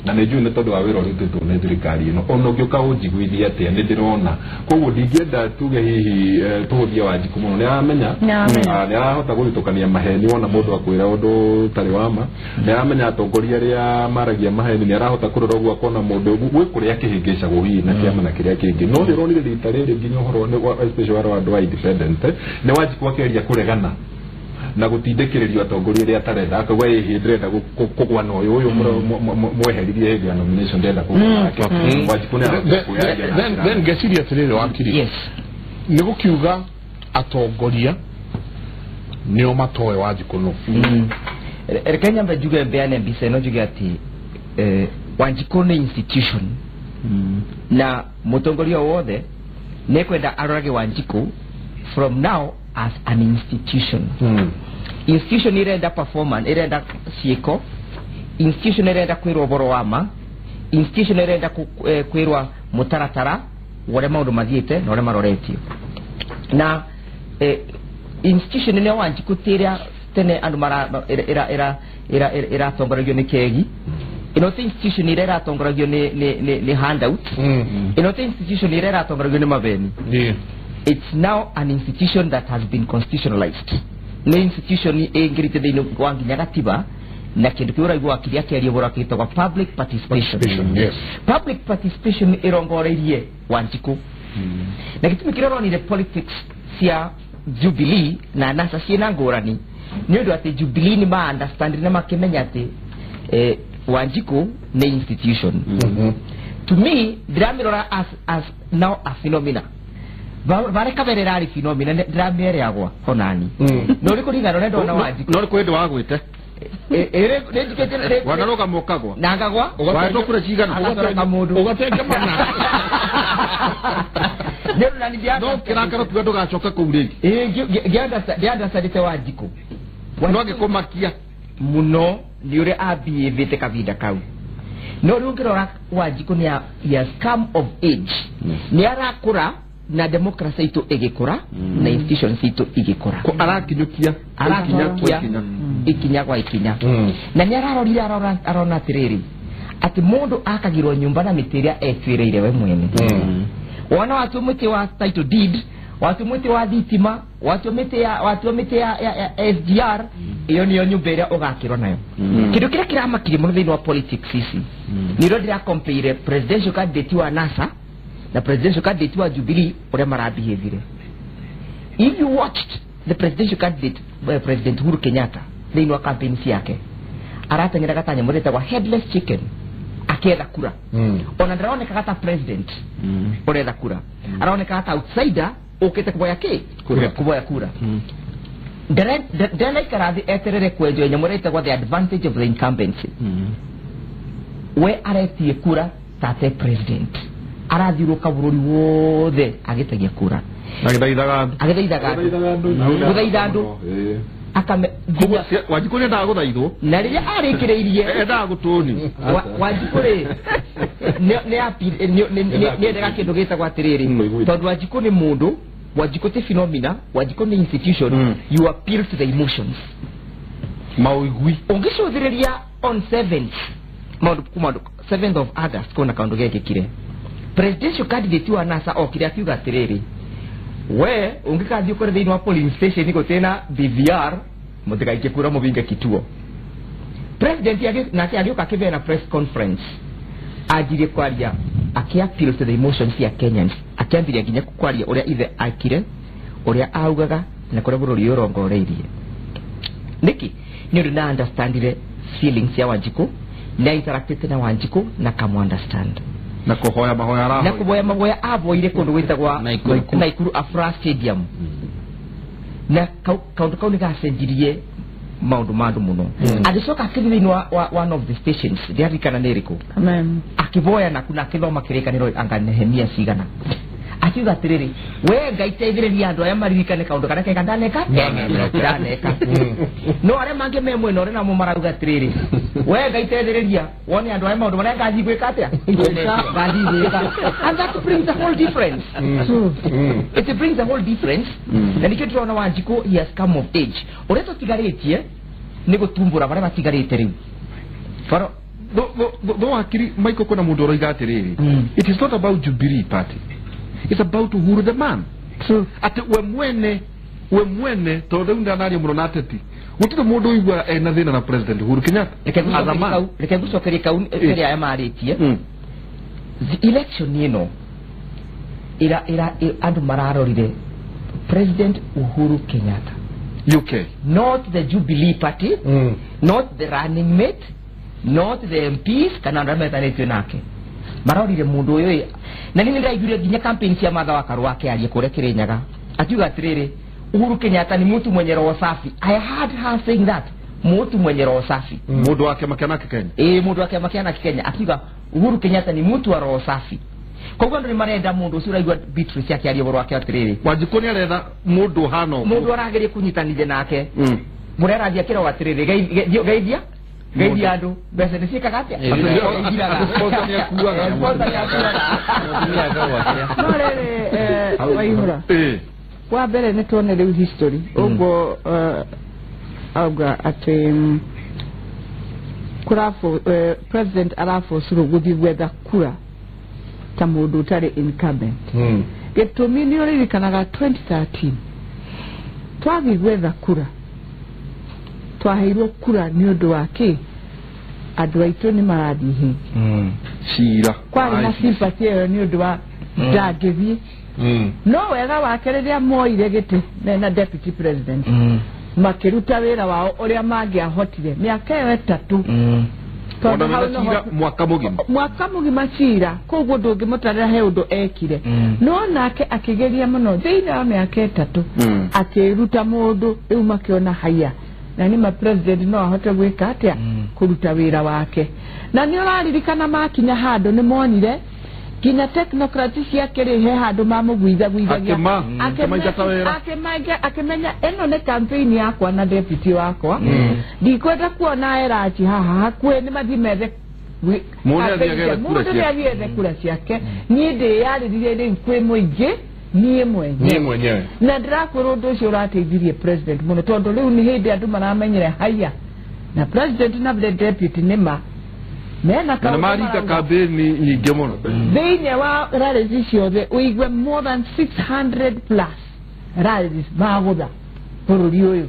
[SPEAKER 4] na nĩ njũĩ nĩ tondũ wa wĩra ũrutĩtwo nĩ thirikari ĩno ona ũngĩũka ũnjiguithie atĩa nĩ ndĩrona koguo ndingĩenda tuge hihi tũhũthie Wanjiku mũno nĩ aramenya nĩ arahota gũthitũkania maheni wona mũndũ akwĩra ũndũ ũtarĩ wa ma nĩ aramenya atongoria arĩa maragia maheni nĩ arahota kũrora ũguo akona mũndũ gwĩ kũrĩa kĩhĩngĩcagwo hihi na kĩama na kĩrĩa kĩngĩ no nĩ ronire rita rĩrĩ nginya ũhoro especially wa andũ a independent nĩ Wanjiku akĩaria kũregana na gutindikiririo atongoria ria tarenda akagwa hindĩ ndĩrenda kũgwa na ũyũ mweheririe hĩndĩ ya nomination ndĩrenda kũgwa nake Wanjiku nĩ
[SPEAKER 1] then ngeciria atĩrĩrĩ wakiri
[SPEAKER 5] yes
[SPEAKER 1] nĩ gũkiuga atongoria nĩo matoe Wanjiku no
[SPEAKER 5] Kenya mbejuge mbeane mbisa ĩno njuge ati Wanjiku nĩ institution na mũtongoria wothe nĩ kwenda arorage Wanjiku from now as an institution. Institution irenda performance, irenda cieko, institution irenda kwirwa boro wama, institution irenda kwirwa mutaratara wale maundu mathiete na wale maroretio. Na institution ni Wanjiku tiria tene andu mara ira tongoragio ni kegi. Inote institution ira tongoragio ni handout. Inote institution ira tongoragio ni mabeni. It's now an institution that has been constitutionalized. No institution ingirite thĩinĩ wa nginya gatiba na kĩndũ kĩu ũraigua kĩrĩa kĩaria gĩtagwo public participation.
[SPEAKER 1] Yes.
[SPEAKER 5] Public participation ĩrongoreirie Wanjiku. Na gĩtũmi kĩrĩa ũronire politics cia Jubilee na NASA ciĩna ngũrani nĩ ũndũ atĩ Jubilee nĩ ma understand na makĩmenya atĩ Wanjiku nĩ institution. To me, ndĩramĩrora as now a phenomena. Vale kaberera ari phenomena ndramere agwa onani no ri kuringa no ndona Wanjiku
[SPEAKER 2] no ri kwende wagwite
[SPEAKER 5] ndikete
[SPEAKER 2] wanaroga mokagwa
[SPEAKER 5] nangagwa
[SPEAKER 2] wato kure cigana
[SPEAKER 5] ugatenga mundu
[SPEAKER 1] ugatenga mana
[SPEAKER 5] ndio nani bia
[SPEAKER 2] no kirakara tu ndogacoka kuurigi
[SPEAKER 5] gianda sadite Wanjiku
[SPEAKER 2] no gikumakia
[SPEAKER 5] muno ni uri abi vite kavinda kau no rungirora Wanjiku ni ya scam of age ni arakura na democracy itu igikura na institutions itu igikura
[SPEAKER 2] ko arakinyukia
[SPEAKER 5] ikinya kwa ikinya na ni arona tiriri ati mundu akagirwo nyumba na mitiria etwireire we mwene wana watu muti wa title deed watu muti wa thitima watu muti ya SGR iyo niyo nyumba ĩrĩa ũgakirwo nayo kindu kĩrĩa kĩramakire mũno thĩinĩ wa politics ici ni ro ndira compare presidential candidate wa NASA the presidential candidate wa Jubilee ore marabihevire. If you watched the presidential candidate President Uhuru Kenyatta thĩinĩ wa campaign yake aratengera gatanya mureta wa headless chicken akienda kura ona ndaraoneka kata president uretha kura araoneka kata outsider ukite kuboya kura ndara ikarathi eterere kwenjo nyamureta kwa the advantage of the incumbency we aretie kura tate president arathiruka bururi wothe agitagia kura agithaithaga andu akame
[SPEAKER 2] Wanjiku nĩ ndagũthaithwo
[SPEAKER 5] na rĩrĩa arĩkĩrĩirie
[SPEAKER 2] ndagũtũni
[SPEAKER 5] Wanjiku rĩ nĩ endaga kĩndũ gĩtagwo atĩrĩrĩ tondũ Wanjiku nĩ mũndũ Wanjiku ti phenomena Wanjiku nĩ institution you appeal to the emotions
[SPEAKER 2] mauigui
[SPEAKER 5] ũngĩcũthĩrĩria on 7th of August kuna kaundu gekĩkire presidential candidate wa NASA okire akiuga atĩrĩrĩ we ungikathi ukore thĩinĩ wa polling station gutena BVR mutikaike kura mubinge kituo president yake nake agioka kivena press conference ajire kwaria appeal to the emotions ya Kenyans akiambiria nginya kwaria uria ithe akire uria augaga na kuria bururi urongoreirie niki ni undu na understandire feelings ya Wanjiku na interacted na Wanjiku na kamu understand
[SPEAKER 2] na kuhoya mahoya avoire kundu gwitagwa Naikuru Afra Stadium na kaundu kau nigacenjirie maundu muno agicoka akithini wa one of the stations ndiarikana niriko
[SPEAKER 3] amen
[SPEAKER 5] akivoya na kuna kithoma kirikaniro anga Nehemia cigana akiuga atiriri we ngaiteithĩrĩria andũ aya maririkane kaũndũ karĩa kega ndaneka no arĩa mangĩ me mwena ũrĩa namo marauga atiriri we ngaiteithĩrĩria wone andũ aya maũndũ marĩa ngathi gwĩka atĩa ngathi gwĩka and that brings a whole difference it brings a whole difference na nikio tũrona Wanjikũ he has come of age ũrĩa tũtigarĩtie nĩ gũtumbũra barĩa batigarĩte rĩu faro
[SPEAKER 2] no akiri Michael kuna mundu roiga atiriri it is not about Jubilee party, it's about Uhuru the man. True. Ati we mwene tondu ndanari muno na ateti gutire mundu igwa ena thina na president Uhuru Kenyatta
[SPEAKER 5] reke gucokeria kau kĩrĩa aya marĩtie election ino ira andu mararorire President Uhuru Kenyatta
[SPEAKER 2] UK,
[SPEAKER 5] not the Jubilee party, not the running mate, not the MPs kana ndametanĩtio nake marorire mundu uyu na nini ndaiguire nginya campaign cia Martha wa Karua akiaria kũrĩa Kĩrĩnyaga akiuga atiriri Uhuru Kenyatta ni mtu mwenye roho safi. I heard her saying that mtu mwenye roho safi
[SPEAKER 2] mundu wake makianake Kenya
[SPEAKER 5] mundu wake makianake Kenya akiuga Uhuru Kenyatta ni mtu wa roho safi. Kwa hivyo ndio marenda mundu ucio raigwa Beatrice akiaria boro wake atiriri
[SPEAKER 2] Wanjikũ ni arenda mundu hano
[SPEAKER 5] mundu arageria kunyitanithia nake murera athia kira watiriri geithia andu mbeca nĩ ciĩkaga atĩa no rĩrĩ Waihũra wa mbere nĩ tuone rĩu history ũguo auga atĩ president araforcirwo gũthiĩ gwetha kura ta mũndũ ũtarĩ incumbent gĩtũmi nĩ ũririkanaga 2013 twathiĩ gwetha kura twaheirwo kura ni ũndũ wa kĩ andũ aitũ nĩ marathiĩ
[SPEAKER 2] cira
[SPEAKER 5] kwarĩ na sympathy ĩyo nĩ ũndũ wa ndangĩthiĩ no wega wake rĩrĩa moire gĩtĩ na deputy president makĩruta wĩra wao ũrĩa mangĩahotire mĩaka ĩyo ĩtatũ mwaka mũgima cira koguo ndũngĩmũtarĩra he ũndũ ekire no nake akĩgeria mũno thĩinĩ wa mĩaka ĩtatũ akĩruta mũndũ rĩu makĩona haya na nĩ president no ahote gwĩka atĩa kũruta wĩra wake na nĩ ũraririkana makinya handũ nĩ monire kinya technocrats ciakĩrĩ he handũ mamũgwithagia akĩmenya ĩno nĩ campaign yakwa na deputy wakwa ndikwenda kuona erachi haha hakuhĩ nĩ mathiĩ methe mũndũ nĩathiethe kura ciake niĩ ndĩyarĩrire rĩu kwĩ mũingĩ niĩ mwenyewe na ndĩrakwĩrwo ũndũ ũcio ũrateithirie president mũno tondũ rĩu nĩ hĩndĩ andũ maramenyere haya na president na deputy nĩma mena
[SPEAKER 2] na marika kampeni nyingĩ mũno
[SPEAKER 5] thĩinĩ wa rallies ciothe ũigue more than 600 plus rallies magũtha bũrũri ũyũ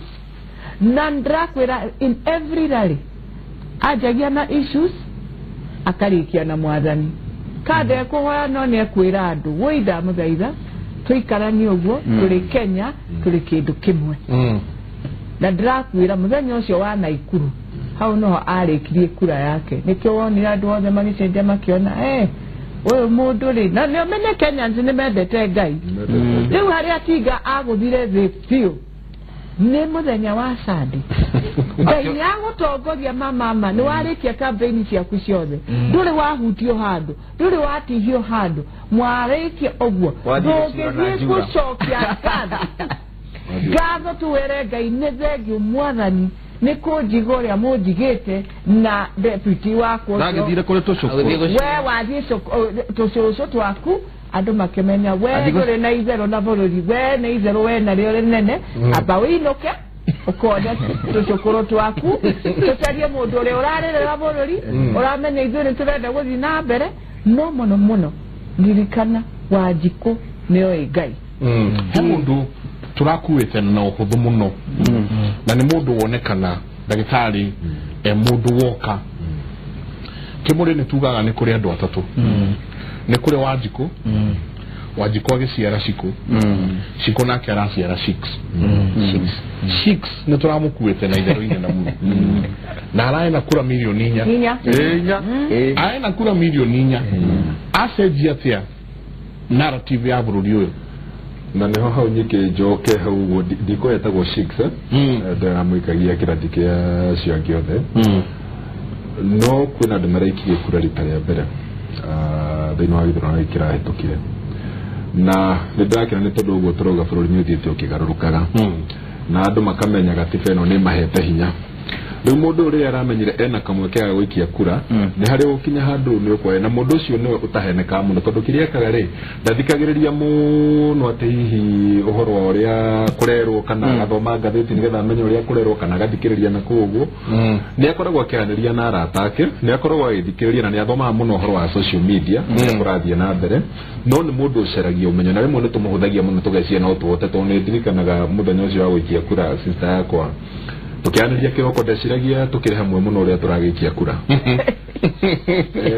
[SPEAKER 5] na ndĩrakwĩra in every rally anjagia na issues akarĩkia na mwathani kada ekũhoya no nĩ ekwĩra andũ wĩitha mũthaitha tũikaranie ũguo tũrĩ Kenya tũrĩ kĩndũ kĩmwe na ndĩrakwĩra mũthenya ũcio wa Naikuru hau no arĩkirie kura yake nĩkĩo wonire andũ othe magĩcenjia makĩona ũyũ mũndũ rĩ na nĩ ũmenye Kenyans nĩ mendete Ngai rĩu harĩa Tinga agũthire thĩ biũ nĩ mũthenya wa Sunday Ngai nĩagũtongoria mama nĩ warĩkia campaign ciaku ciothe ndũrĩ wahutio handũ ndũrĩ watihio handũ mwarĩkia ũguo ndũngĩthiĩ gũcokia ngatho tuwere Ngai nĩ thengiũ mwathani nĩ kũnjiga ũrĩa mũnjigĩte na deputy wakwa
[SPEAKER 2] ndagĩthire kũrĩ tũcũkũ
[SPEAKER 5] we wathiĩ tũcũcũ twaku andũ makĩmenya we ndũrĩ na itherũ na bũrũri we nĩ itherũ we narĩo rĩnene amba wĩinũke ũkone tũcũkũrũ twaku tũcarie mũndũ ũrĩa ũrarĩrĩra bũrũri ũramenya ithuĩ nĩ tũrenda gũthiĩ na mbere no mũno mũno ririkana Wanjikũ nĩoĩ Ngai
[SPEAKER 1] he mũndũ tũrakuĩte na ũhũthũ mũno na nĩ mũndũ wonekana ndagĩtarĩ mũndũ woka kĩmũrĩ nĩ tugaga nĩ kũrĩ andũ atatũ nĩ kũrĩ Wanjikũ agĩciara Cikũ nake araciara Six nĩ tũramũkuĩte na itherũ inene mũno na araĩ na kura milioni 4 araĩ na kura milioni 4 acenjia atĩa narrative ya bũrũri ũyũ
[SPEAKER 4] na nĩho hau nyike njoke hau ũguo ndiko etagwo Six ndaramũikagia kĩrathi kĩa cia gĩothe no kwĩna andũ maraikirie kura rita rĩa mbere thĩinĩ wa gĩthurano gĩkĩ kĩrahĩtũkire na ndakira nĩ tondũ ũguo tũrauga bũrũri nĩ ũthiĩte ũkĩgarũrũkaga na andũ makamenya gatiba ĩno nĩ mahete hinya rĩu mũndũ ũrĩa aramenyire ena kamweke ga gũikia kura nĩ harĩ gũkinya handũ nĩ ũkwoya na mũndũ ũcio nĩwe ũtaheneka mũno tondũ kĩrĩa ekaga rĩ ndathikagĩrĩria mũno atĩ hihi ũhoro wa ũrĩa kũrerwo kana agathoma ngathĩti nĩgetha amenye ũrĩa kũrerwo kana agathikĩrĩria na kũguo nĩ akoragwo akĩaranĩria na arata ake nĩ akoragwo agĩthikĩrĩria na nĩ athomaga mũno ũhoro wa social media nĩ kũrathiĩ na mbere no nĩ mũndũ ũcaragia ũmenyo na rĩmwe nĩ tũmũhũthagia mũno tũgeciria no tũhote tondũ nĩ ndirikanaga mũthenya ũcio wa gũikia kura sister yakwa tukianĩria kĩroko ndeciragia tukĩrĩ hamwe mũno ũrĩa tũragĩikia kura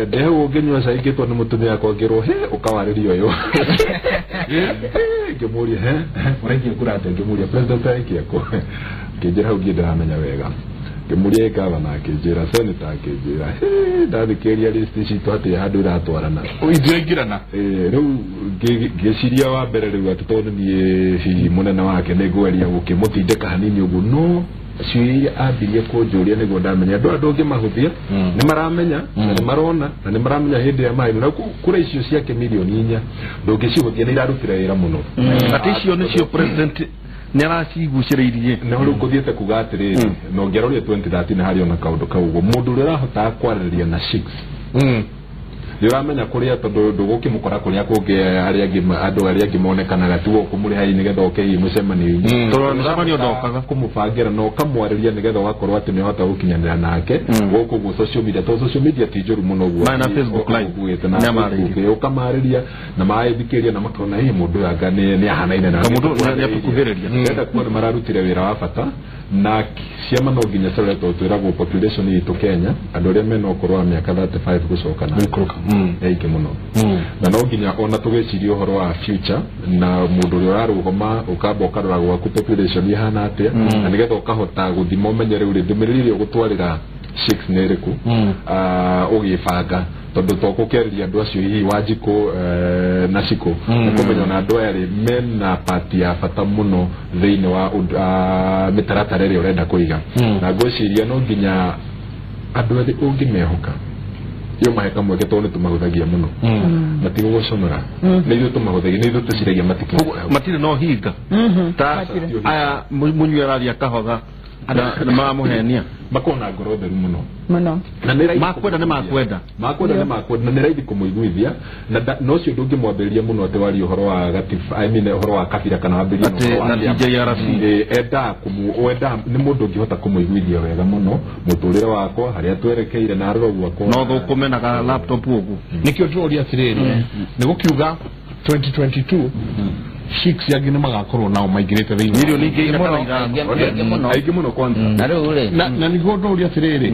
[SPEAKER 4] ndeho ũngĩnyua cai ngĩtwo nĩ mũtumia yakwa ngĩrwo he ũkawarĩria ũyũ ngĩmũria he ũraikia kura atĩ ngĩmũria president aikia kũ ngĩnjĩra hau ndĩramenya wega ngĩmũria gavana akĩnjĩra senator akĩnjĩra ndathikĩrĩria list citũ atĩ handũ iratwarana
[SPEAKER 1] ingĩingĩrana
[SPEAKER 4] rĩu ngĩciria wa mbere rĩu atĩ tondũ niĩ hihi mũnene wake nĩ ngweria gũkĩmũtindĩka hanini ũguo no ciũria ambirie kũnjũria nĩguo ndamenya andũ angĩ mahũthia nĩ maramenya na nĩ marona na nĩ maramenya hĩndĩ ya maĩ na kura icio ciake milioni 4 ndũngĩcihũthia nĩ irarutĩra wĩra mũno
[SPEAKER 2] atĩ icio nĩcio president nĩ aracigucĩrĩirie
[SPEAKER 4] na rĩu kũthiĩte kuga atĩrĩrĩ na ũngĩaroria 2013 harĩ ona kaũndũ kau ũguo mũndũ ũrĩa ũrahotaga kwarĩrĩria na 6 nĩ ũramenya kũrĩa tondũ ndũgũkĩmũkora kũrĩa kũngĩ andũ arĩa angĩ monekanaga tu kũmũrĩ hai nĩgetha ũkĩi mũcemanio-inĩ
[SPEAKER 2] tondũ mũcemanio ndokaga
[SPEAKER 4] kũmũbangĩra na ũkamwarĩria nĩgetha ũgakorwo atĩ nĩ ũhota gũkinyanĩra nake gũkũ gũ social media tondũ social media ti njũru mũno guo
[SPEAKER 2] na Facebook live
[SPEAKER 4] na ũkamarĩria na maethikĩria na makona hĩ mũndũ ũyũ anga nĩ ahanaine na
[SPEAKER 2] mũndũ nĩ akũgĩrĩria
[SPEAKER 4] nĩgetha kuona mararutire wĩra wa bata na ciama no nginya ciretwo twĩragwo population itũ Kenya andũ arĩa mena ũkũrũ wa mĩaka 35 gũcoka na yaingĩ mũno na no nginya ona tũgĩciria ũhoro wa future na mũndũ ũrĩa ũrarũgama ũkamba ũkarora gwaku population ihana atĩa na nĩgetha ũkahota gũthima ũmenye rĩu ndũmĩrĩri ĩrĩa ũgũtwarĩra 6 nĩ ĩrĩkũ ũgĩbanga tondũ tũkũkĩarĩria andũ acio hihi Wanjikũ na Cikũ kũmenya na andũ aya mena pati ya bata mũno thĩinĩ wa mĩtaratara ĩrĩa ũrenda kũiga na ngwĩciria no nginya andũ ethĩ ũngĩmehoka yo maheka mweke tondũ tũmahũthagia mũno matigũgũcomora nĩ ithuĩ tũmahũthagia nĩ ithuĩ tũciragia
[SPEAKER 2] matirĩ no hinga ta aya mũnyui araria kahotha na mamũhenia
[SPEAKER 4] makona ngoro theru mũno
[SPEAKER 2] na makwenda nĩ makwenda
[SPEAKER 4] na nĩ raithi kũmũiguithia na no cio ndũngĩmwambĩrĩria mũno atĩ wari ũhoro wa ũhoro wa kabira kana wambĩrĩria
[SPEAKER 2] na TJRC
[SPEAKER 4] enda nĩ mũndũ ũngĩhota kũmũiguithia wega mũno mũtũrĩre wakwa harĩa twerekeire na arora gwakwa
[SPEAKER 2] no thũkũmenaga laptop ũguo
[SPEAKER 1] nĩkĩo tũroria atĩrĩrĩ nĩ gũkiuga 2022 6 yagĩ nĩ magakorwo nao maingĩrĩte thĩinĩ
[SPEAKER 2] milioni aingĩ mũno kwanza
[SPEAKER 5] na rĩu rĩ
[SPEAKER 1] na nĩguo ndũria atĩrĩrĩ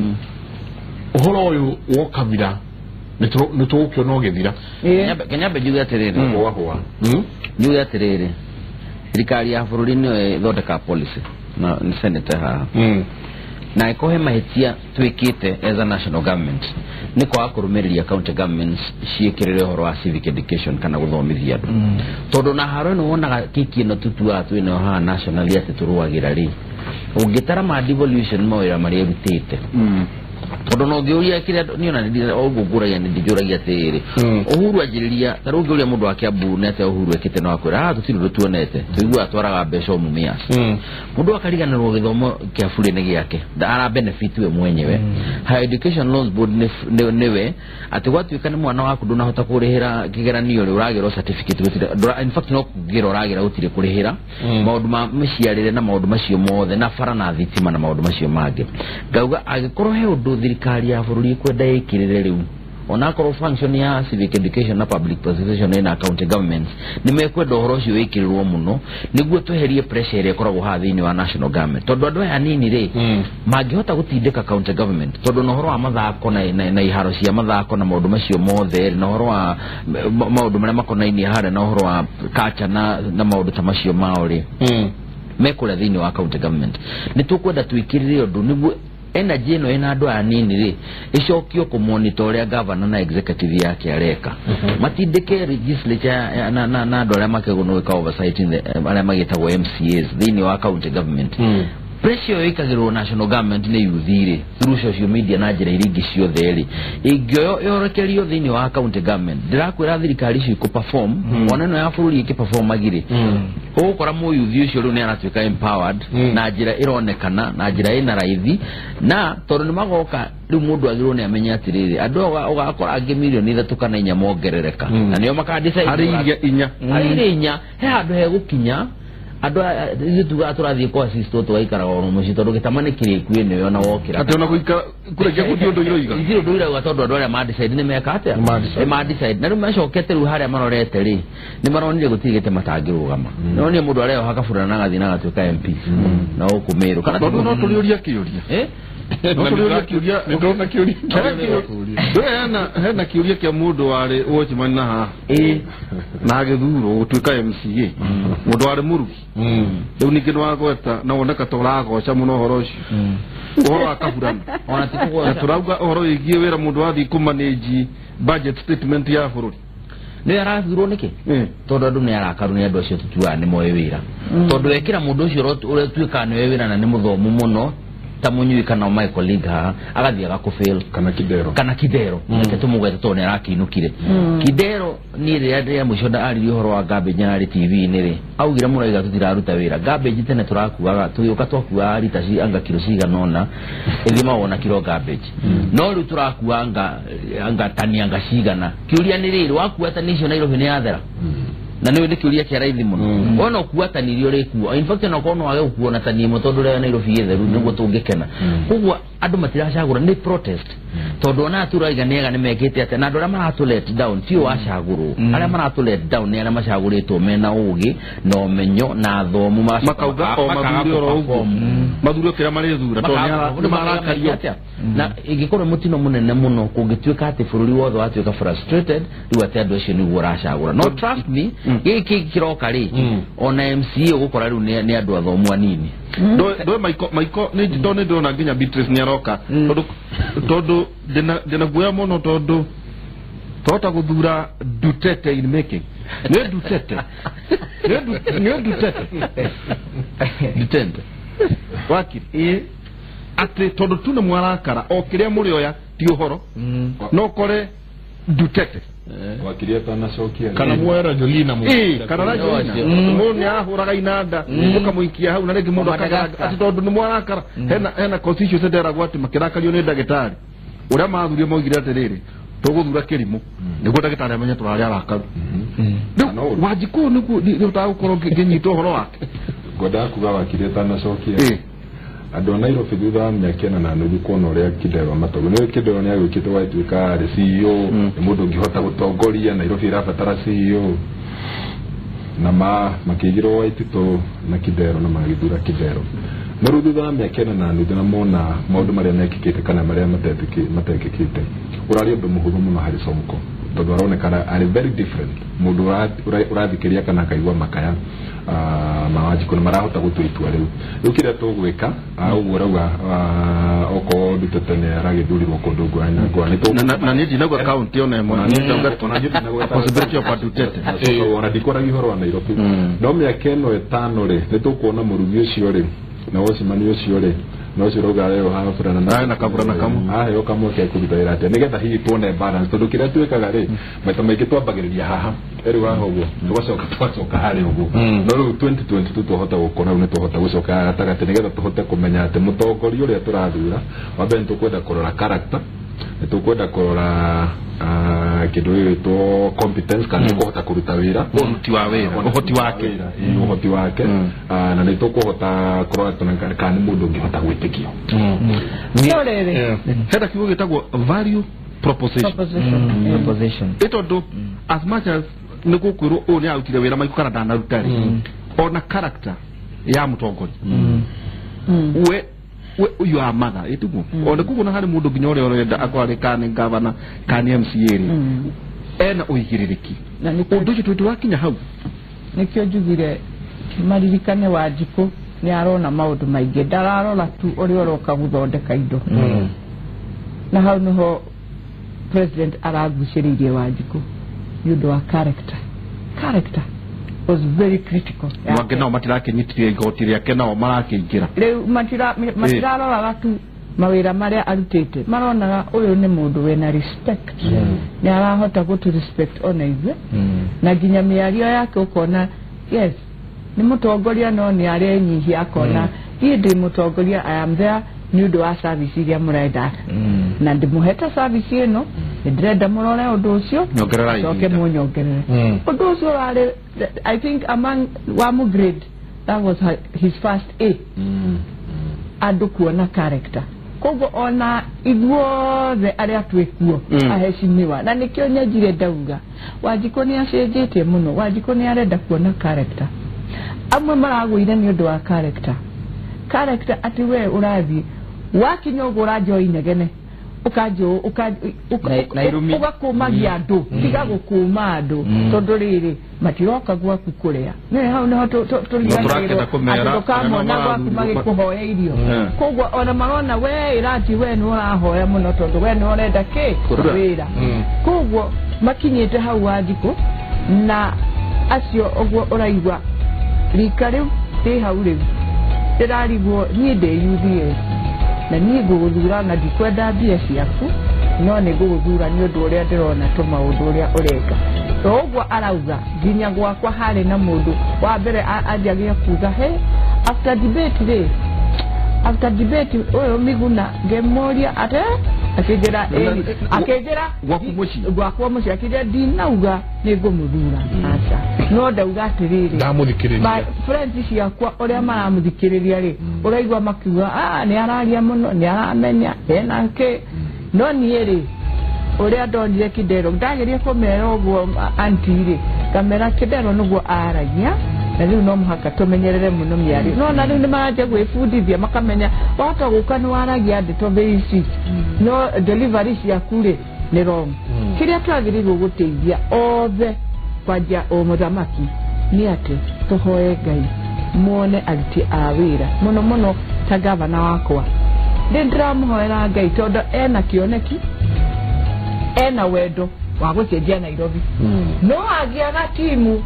[SPEAKER 1] ũhoro ũyũ wa kabira nĩ tũgũkĩona ũgĩthira
[SPEAKER 5] Kenyambe njuge atĩrĩrĩ njuge atĩrĩrĩ thirikari ya bũrũri nĩyo ĩthondeka policy na nĩ senate haha na ĩkohe mahĩtia twĩkĩte as a national government nĩ kwaga kũrũmĩrĩria county governments ciĩkĩrĩre ũhoro wa civic education kana gũthomithia andũ tondũ na haro ĩno wonaga kĩki ĩno tutuaga twĩnayo haha nationally atĩ tũrũagĩra rĩ ũngĩtara ma devolution mawĩra marĩa ĩrutĩte tondũ no ngĩũria kĩrĩa niona ũguo ngũragia nĩ ndĩjũragia atĩrĩrĩ Uhuru anjĩrĩria ta rĩu ngĩũria mũndũ wa Kiambu nete Uhuru ekĩte no akwĩra tũtirĩ tuonete tũigua atwaraga mbeca mũmĩas mũndũ akariganĩrwo gĩthomo kĩa bũrũri-inĩ gĩake ara benefit we mwenyewe Higher Education Loans Board nĩwe atĩ gwatuĩka nĩ mwana waku ndũnahota kũrĩhĩra kĩgeranio rĩ ũragĩrwo certificate gũtirĩ in fact no kũgĩra ũragĩra gũtirĩ kũrĩhĩra maũndũ ma mĩciarĩre na maũndũ macio mothe na bara na thitima na maũndũ macio mangĩ ngauga agĩkorwo he ũndũ thirikari ya bũrũri kwenda ĩkĩrĩre rĩu onakorwo function ya civic education na public participation na county governments nĩ mekwenda ũhoro ũcio wĩkĩrĩrwo mũno nĩguo tweherie pressure ĩrĩa ĩkoragwo haha thĩinĩ wa national government tondũ andũ aya nini rĩ mangĩhota gũtindĩka county government tondũ na ũhoro wa mathako na iharo cia mathako na maũndũ macio mothe na ũhoro wa maũndũ marĩa makonainie harĩa na ũhoro wa culture na maũndũ ta macio mao rĩ mekũrĩa thĩinĩ wa county government nĩ tũkwenda twĩkĩrĩre ũndũ nĩguo energy ĩno ĩna andũ aya nini rĩ ĩcokio kũmonitor ũrĩa governor na executive yake areka matindĩke legislature na andũ arĩa makĩgũnũĩka oversight arĩa magĩtagwo MCAs thĩinĩ wa county government
[SPEAKER 6] pressure ikagirwo national government ne yuthire through social media na njira iringi ciothe ri ingioyo yorokerio thini wa county government ndirakwira thirikari ici ku perform oneno ya bururi ikiperform agire ukora mu yuthi ucio ru ne aratuika empowered na njira ironekana na njira ina raithi na tondu ni magoka ri mundu agirwo ne amenya atiriri andu ugakora angi milioni 3 kana 4 mongerereka na niyo makadisa ari inya he andu he gukinya ado yutuga turathie kwa sisto twaikara oro mucito rugitamane kire kwene yona wokira
[SPEAKER 2] ati ona guika kurekia kuthio ndo iroiga
[SPEAKER 6] iziro ndo iraga tondu andu aria ma decide ni meka atia ma decide na rume cokete ru haria marorete ri ni maronire gutigite matangirugama no ni mundu aria hakafura na gathi na gatuika MP na ukumiru kana
[SPEAKER 2] no tuliuria kiuria no tuliuria kiuria ndona kiuria hena kiuria kia mundu wari watchman na ha na agithuro gutuika MCA mundu wari murugi riu ningi nwagweta na woneka turagoca muno horo ucio uhoro akaburana ona tikugo turauga uhoro igie wira mundu wathi kumanage budget statement ya bururi
[SPEAKER 6] ni arathurwo niki tondu andu ni arakaru ni andu acio tutua ni moe wira tondu wekira mundu ucio ure tuika ni wira na ni muthomu muno ta munyui kana Michael Liga agathia gakufail kana kidero nake tumugwete tone arakinukire kidero ni ri ya mushoda ari horo wa garbage na TV ni ri augira muraiga tutiraruta wira garbage tene turakuaga tuyuka twakuaga rita ci anga kilo ciga nona ithima wona kilo garbage no ru turakuanga anga tani anga cigana kiuria ni ri wakuata nicio na irohi ni athera na niwe ndikiuria kia raithi muno ona kuata nirio rikuo in fact na kono wage kuona tani mutondu re na irofi yetheru niguo tungikena kugwa andu matiracagura ni protest tondu ona turaiga nega ni mekite ate na andu aria maratu let down tio wacagurwo aria maratu let down ni aria macaguritwo mena ugi na umenyo na thomu
[SPEAKER 2] makauga o mathuri oro uguo mathuri kira mari thura tondu ni marakario
[SPEAKER 6] na igikorwo mutino munene muno kungituika ati bururi wothe watuika frustrated riu ati andu acio niguo racagura no trust me giki kiroka ri ona MCA gukora riu ni andu athomu anini
[SPEAKER 2] do maiko ni ndone ndona nginya Beatrice ni aroka tondu dena guya muno tondu tota guthura Duterte in making ne Duterte wakiri ati tondu tuna mwarakara o kiria muri oya ti uhoro no kore Duterte
[SPEAKER 4] wakiria tana cokia
[SPEAKER 1] kana mwera Jolina mu
[SPEAKER 2] kana Jolina muni ahuraga inanda ukamuikia hau na rege mundu ati tondu ni mwarakara hena constitution sedera gwati makirakario ni ndagitari uria mathurio moigire atiriri tuguthura kirimu niguo ndagitari amenye turari arakaru Wanjiku niguo utagukorwo nginyitwo horo wake
[SPEAKER 4] ngoda kuga wakiria tana cokia andu Nairobi thutha miaka na nuthu kuona uria Kidero matogo ni Kidero ni agukite waituika ri CEO ni mundu ngihota gutongoria Nairobi irabatara CEO na makigiro waitito na Kidero na magithura Kidero no thutha miaka na nuthu na mona maundu maria mekikite kana maria matekikite urari undu muhuthu muno hari Sonko tondu aronekana ari very different mundu urathikiria kana kaigwa makaya Wanjiku ni marahota gutua itua riu kiria tugwika uguo rauga oko Duterte ni aragithurirwo kundu ngwani
[SPEAKER 2] na ni ndinagwa county ona emo na ni ndinagwa possibility of Duterte
[SPEAKER 4] ona ndikora gihoro wa Nairobi no miaka eno etano ri nitukuona murugi ucio ri na wocimani ucio ri no ciroga leo hafurana
[SPEAKER 2] na kabura kamu
[SPEAKER 4] yo kamu ke kuruta irate nigetha hihi tuone balance tondu kiria twikaga ri maita maingi twambagiriria haha eri wa hoguo tugacoka hari uguo no riu 2022 tuhota gukora ni tuhota gucoka gatagati nigetha tuhote kumenya ati mutongoria uria turathura wambe nitukwenda kurora character nitukwenda kurora kindu to competence kana kuhota kuruta wira
[SPEAKER 2] uruti wa wira
[SPEAKER 4] uhoti wake na nitukuhota kurora kana mundu ngihota gwitikio
[SPEAKER 2] heda kiugo gitagwo value proposition itondo as much as nikukwirwo o ni autire wira maiku kana ndanaruta ri ona character ya mutongoria we uyu amatha itugu ona kuguna hari mundu nginya ore orenda akwari kane gavana kane MCA ri ena uigiririki
[SPEAKER 3] na ni
[SPEAKER 2] undu ucio twakinya hau
[SPEAKER 3] nikio njugire maririkane Wanjiku ni arona maundu maingi ndararora tu uri oroka guthondeka indo na hau niho president araguciririe Wanjiku nĩũndũ wa character was very critical.
[SPEAKER 2] Wake nao matirakinyitithia igoti riake nao marakiingira.
[SPEAKER 3] Riu matirarora tu mawira maria arutite maronaga uyu ni mundu wena respect ni arahota gutu respect ona ithe na nginya miario yake ukona yes ni mutongoria no ni arenyihia akona ndi mutongoria I am there ni undu wa service iria murenda na ndimuheta service ino ndirenda murore undu ucio nyoke munyongerere undu ucio wari I think among wamu grade that was his first A andu kuona character kogo ona igwothe aria twekuo aheshimiwa na nikio nyajire ndauga Wanjiku ni acenjetie muno Wanjiku ni arenda kuona character amwe maragwire ni undu wa character ati we urathi wakinya ugura njoi negene ukajo ugakumagia andu tiga gukuma andu tondu riri matiroka gwaku kuria ne hau no tuliganirwo tukamona gwaku magikuhoya irio kogwa ona marona we irati we ni urahoya muno tondu we ni urenda ki wira kogwa makinyite hau Wanjiku na acio ogwo uraigwa rika riu ti hau riu tirarigwo ni de UDA na ni guguthura na ndikwenda mbia ciaku no ni guguthura ni undu uria ndirona tuma undu uria ureka ogwo arauga nginya gwakwa hari na mundu wa mbere anjagia kuga he after debate oyo Miguna ngemoria ate akijera gwakwa muci akijera dinauga ni ngumuthura acha no ndauga atiriri
[SPEAKER 1] ndamuthikiriria
[SPEAKER 3] friends ciakwa uria maramuthikiriria ri uraigwa makiuga ni araria muno ni aramenya ena nke no ni ri uria ndonire Kidero ndageria kumera ogwo antiri kamera Kidero nugo aragia na riu no muhaka tumenyerere muno miari no na riu ni maraje gwifundithia makamenya wata guka ni waragia ndi to very sweet no delivery ciaku ri ni wrong kiria twagirirwo guteithia othe kwanja o muthamaki ni ati tuhoe Ngai muone aruti a wira muno ta gavana wakwa ndiramuhoera Ngai tondu ena kioneki ena wendo wa gucenjia Nairobi no agiaga timu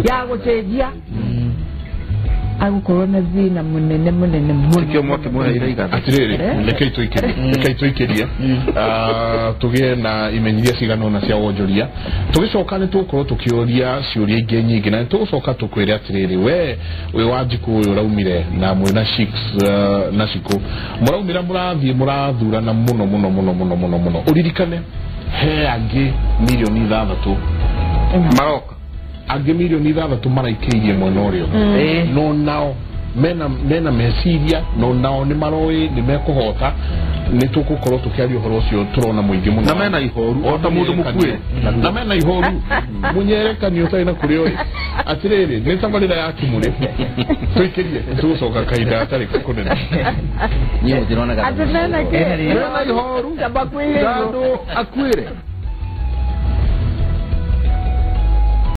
[SPEAKER 3] ya gucenjia agukorwo na thina munene
[SPEAKER 2] tikio mwake mwe iraiga
[SPEAKER 1] atiriri rekei tuikirie tugie na imenyiria cigano na cia wonjoria tugicoka ni tukorwo tukioria ciuria ingi nyingi na tugucoka tukwire atiriri we Wanjiku uyu raumire na mwina 6 na ciku muraumira murathie murathurana muno uririkane he angi milioni 6
[SPEAKER 2] maroka
[SPEAKER 1] angi milioni 6 maraikirie mwena urio no nao mena meciria no nao ni maroi ni mekuhota ni tukukorwo tukiaria uhoro ucio turona muingi muno
[SPEAKER 2] na mena ihoru ota mundu mukuire
[SPEAKER 1] na mena ihoru munyerekani utai na kurio atiriri ni tamarira ya kimure tuikirie tucoka kaida atari kunene
[SPEAKER 6] ni utirona
[SPEAKER 3] atena ke
[SPEAKER 2] mena ihoru
[SPEAKER 3] tabakwire
[SPEAKER 2] ndu akwire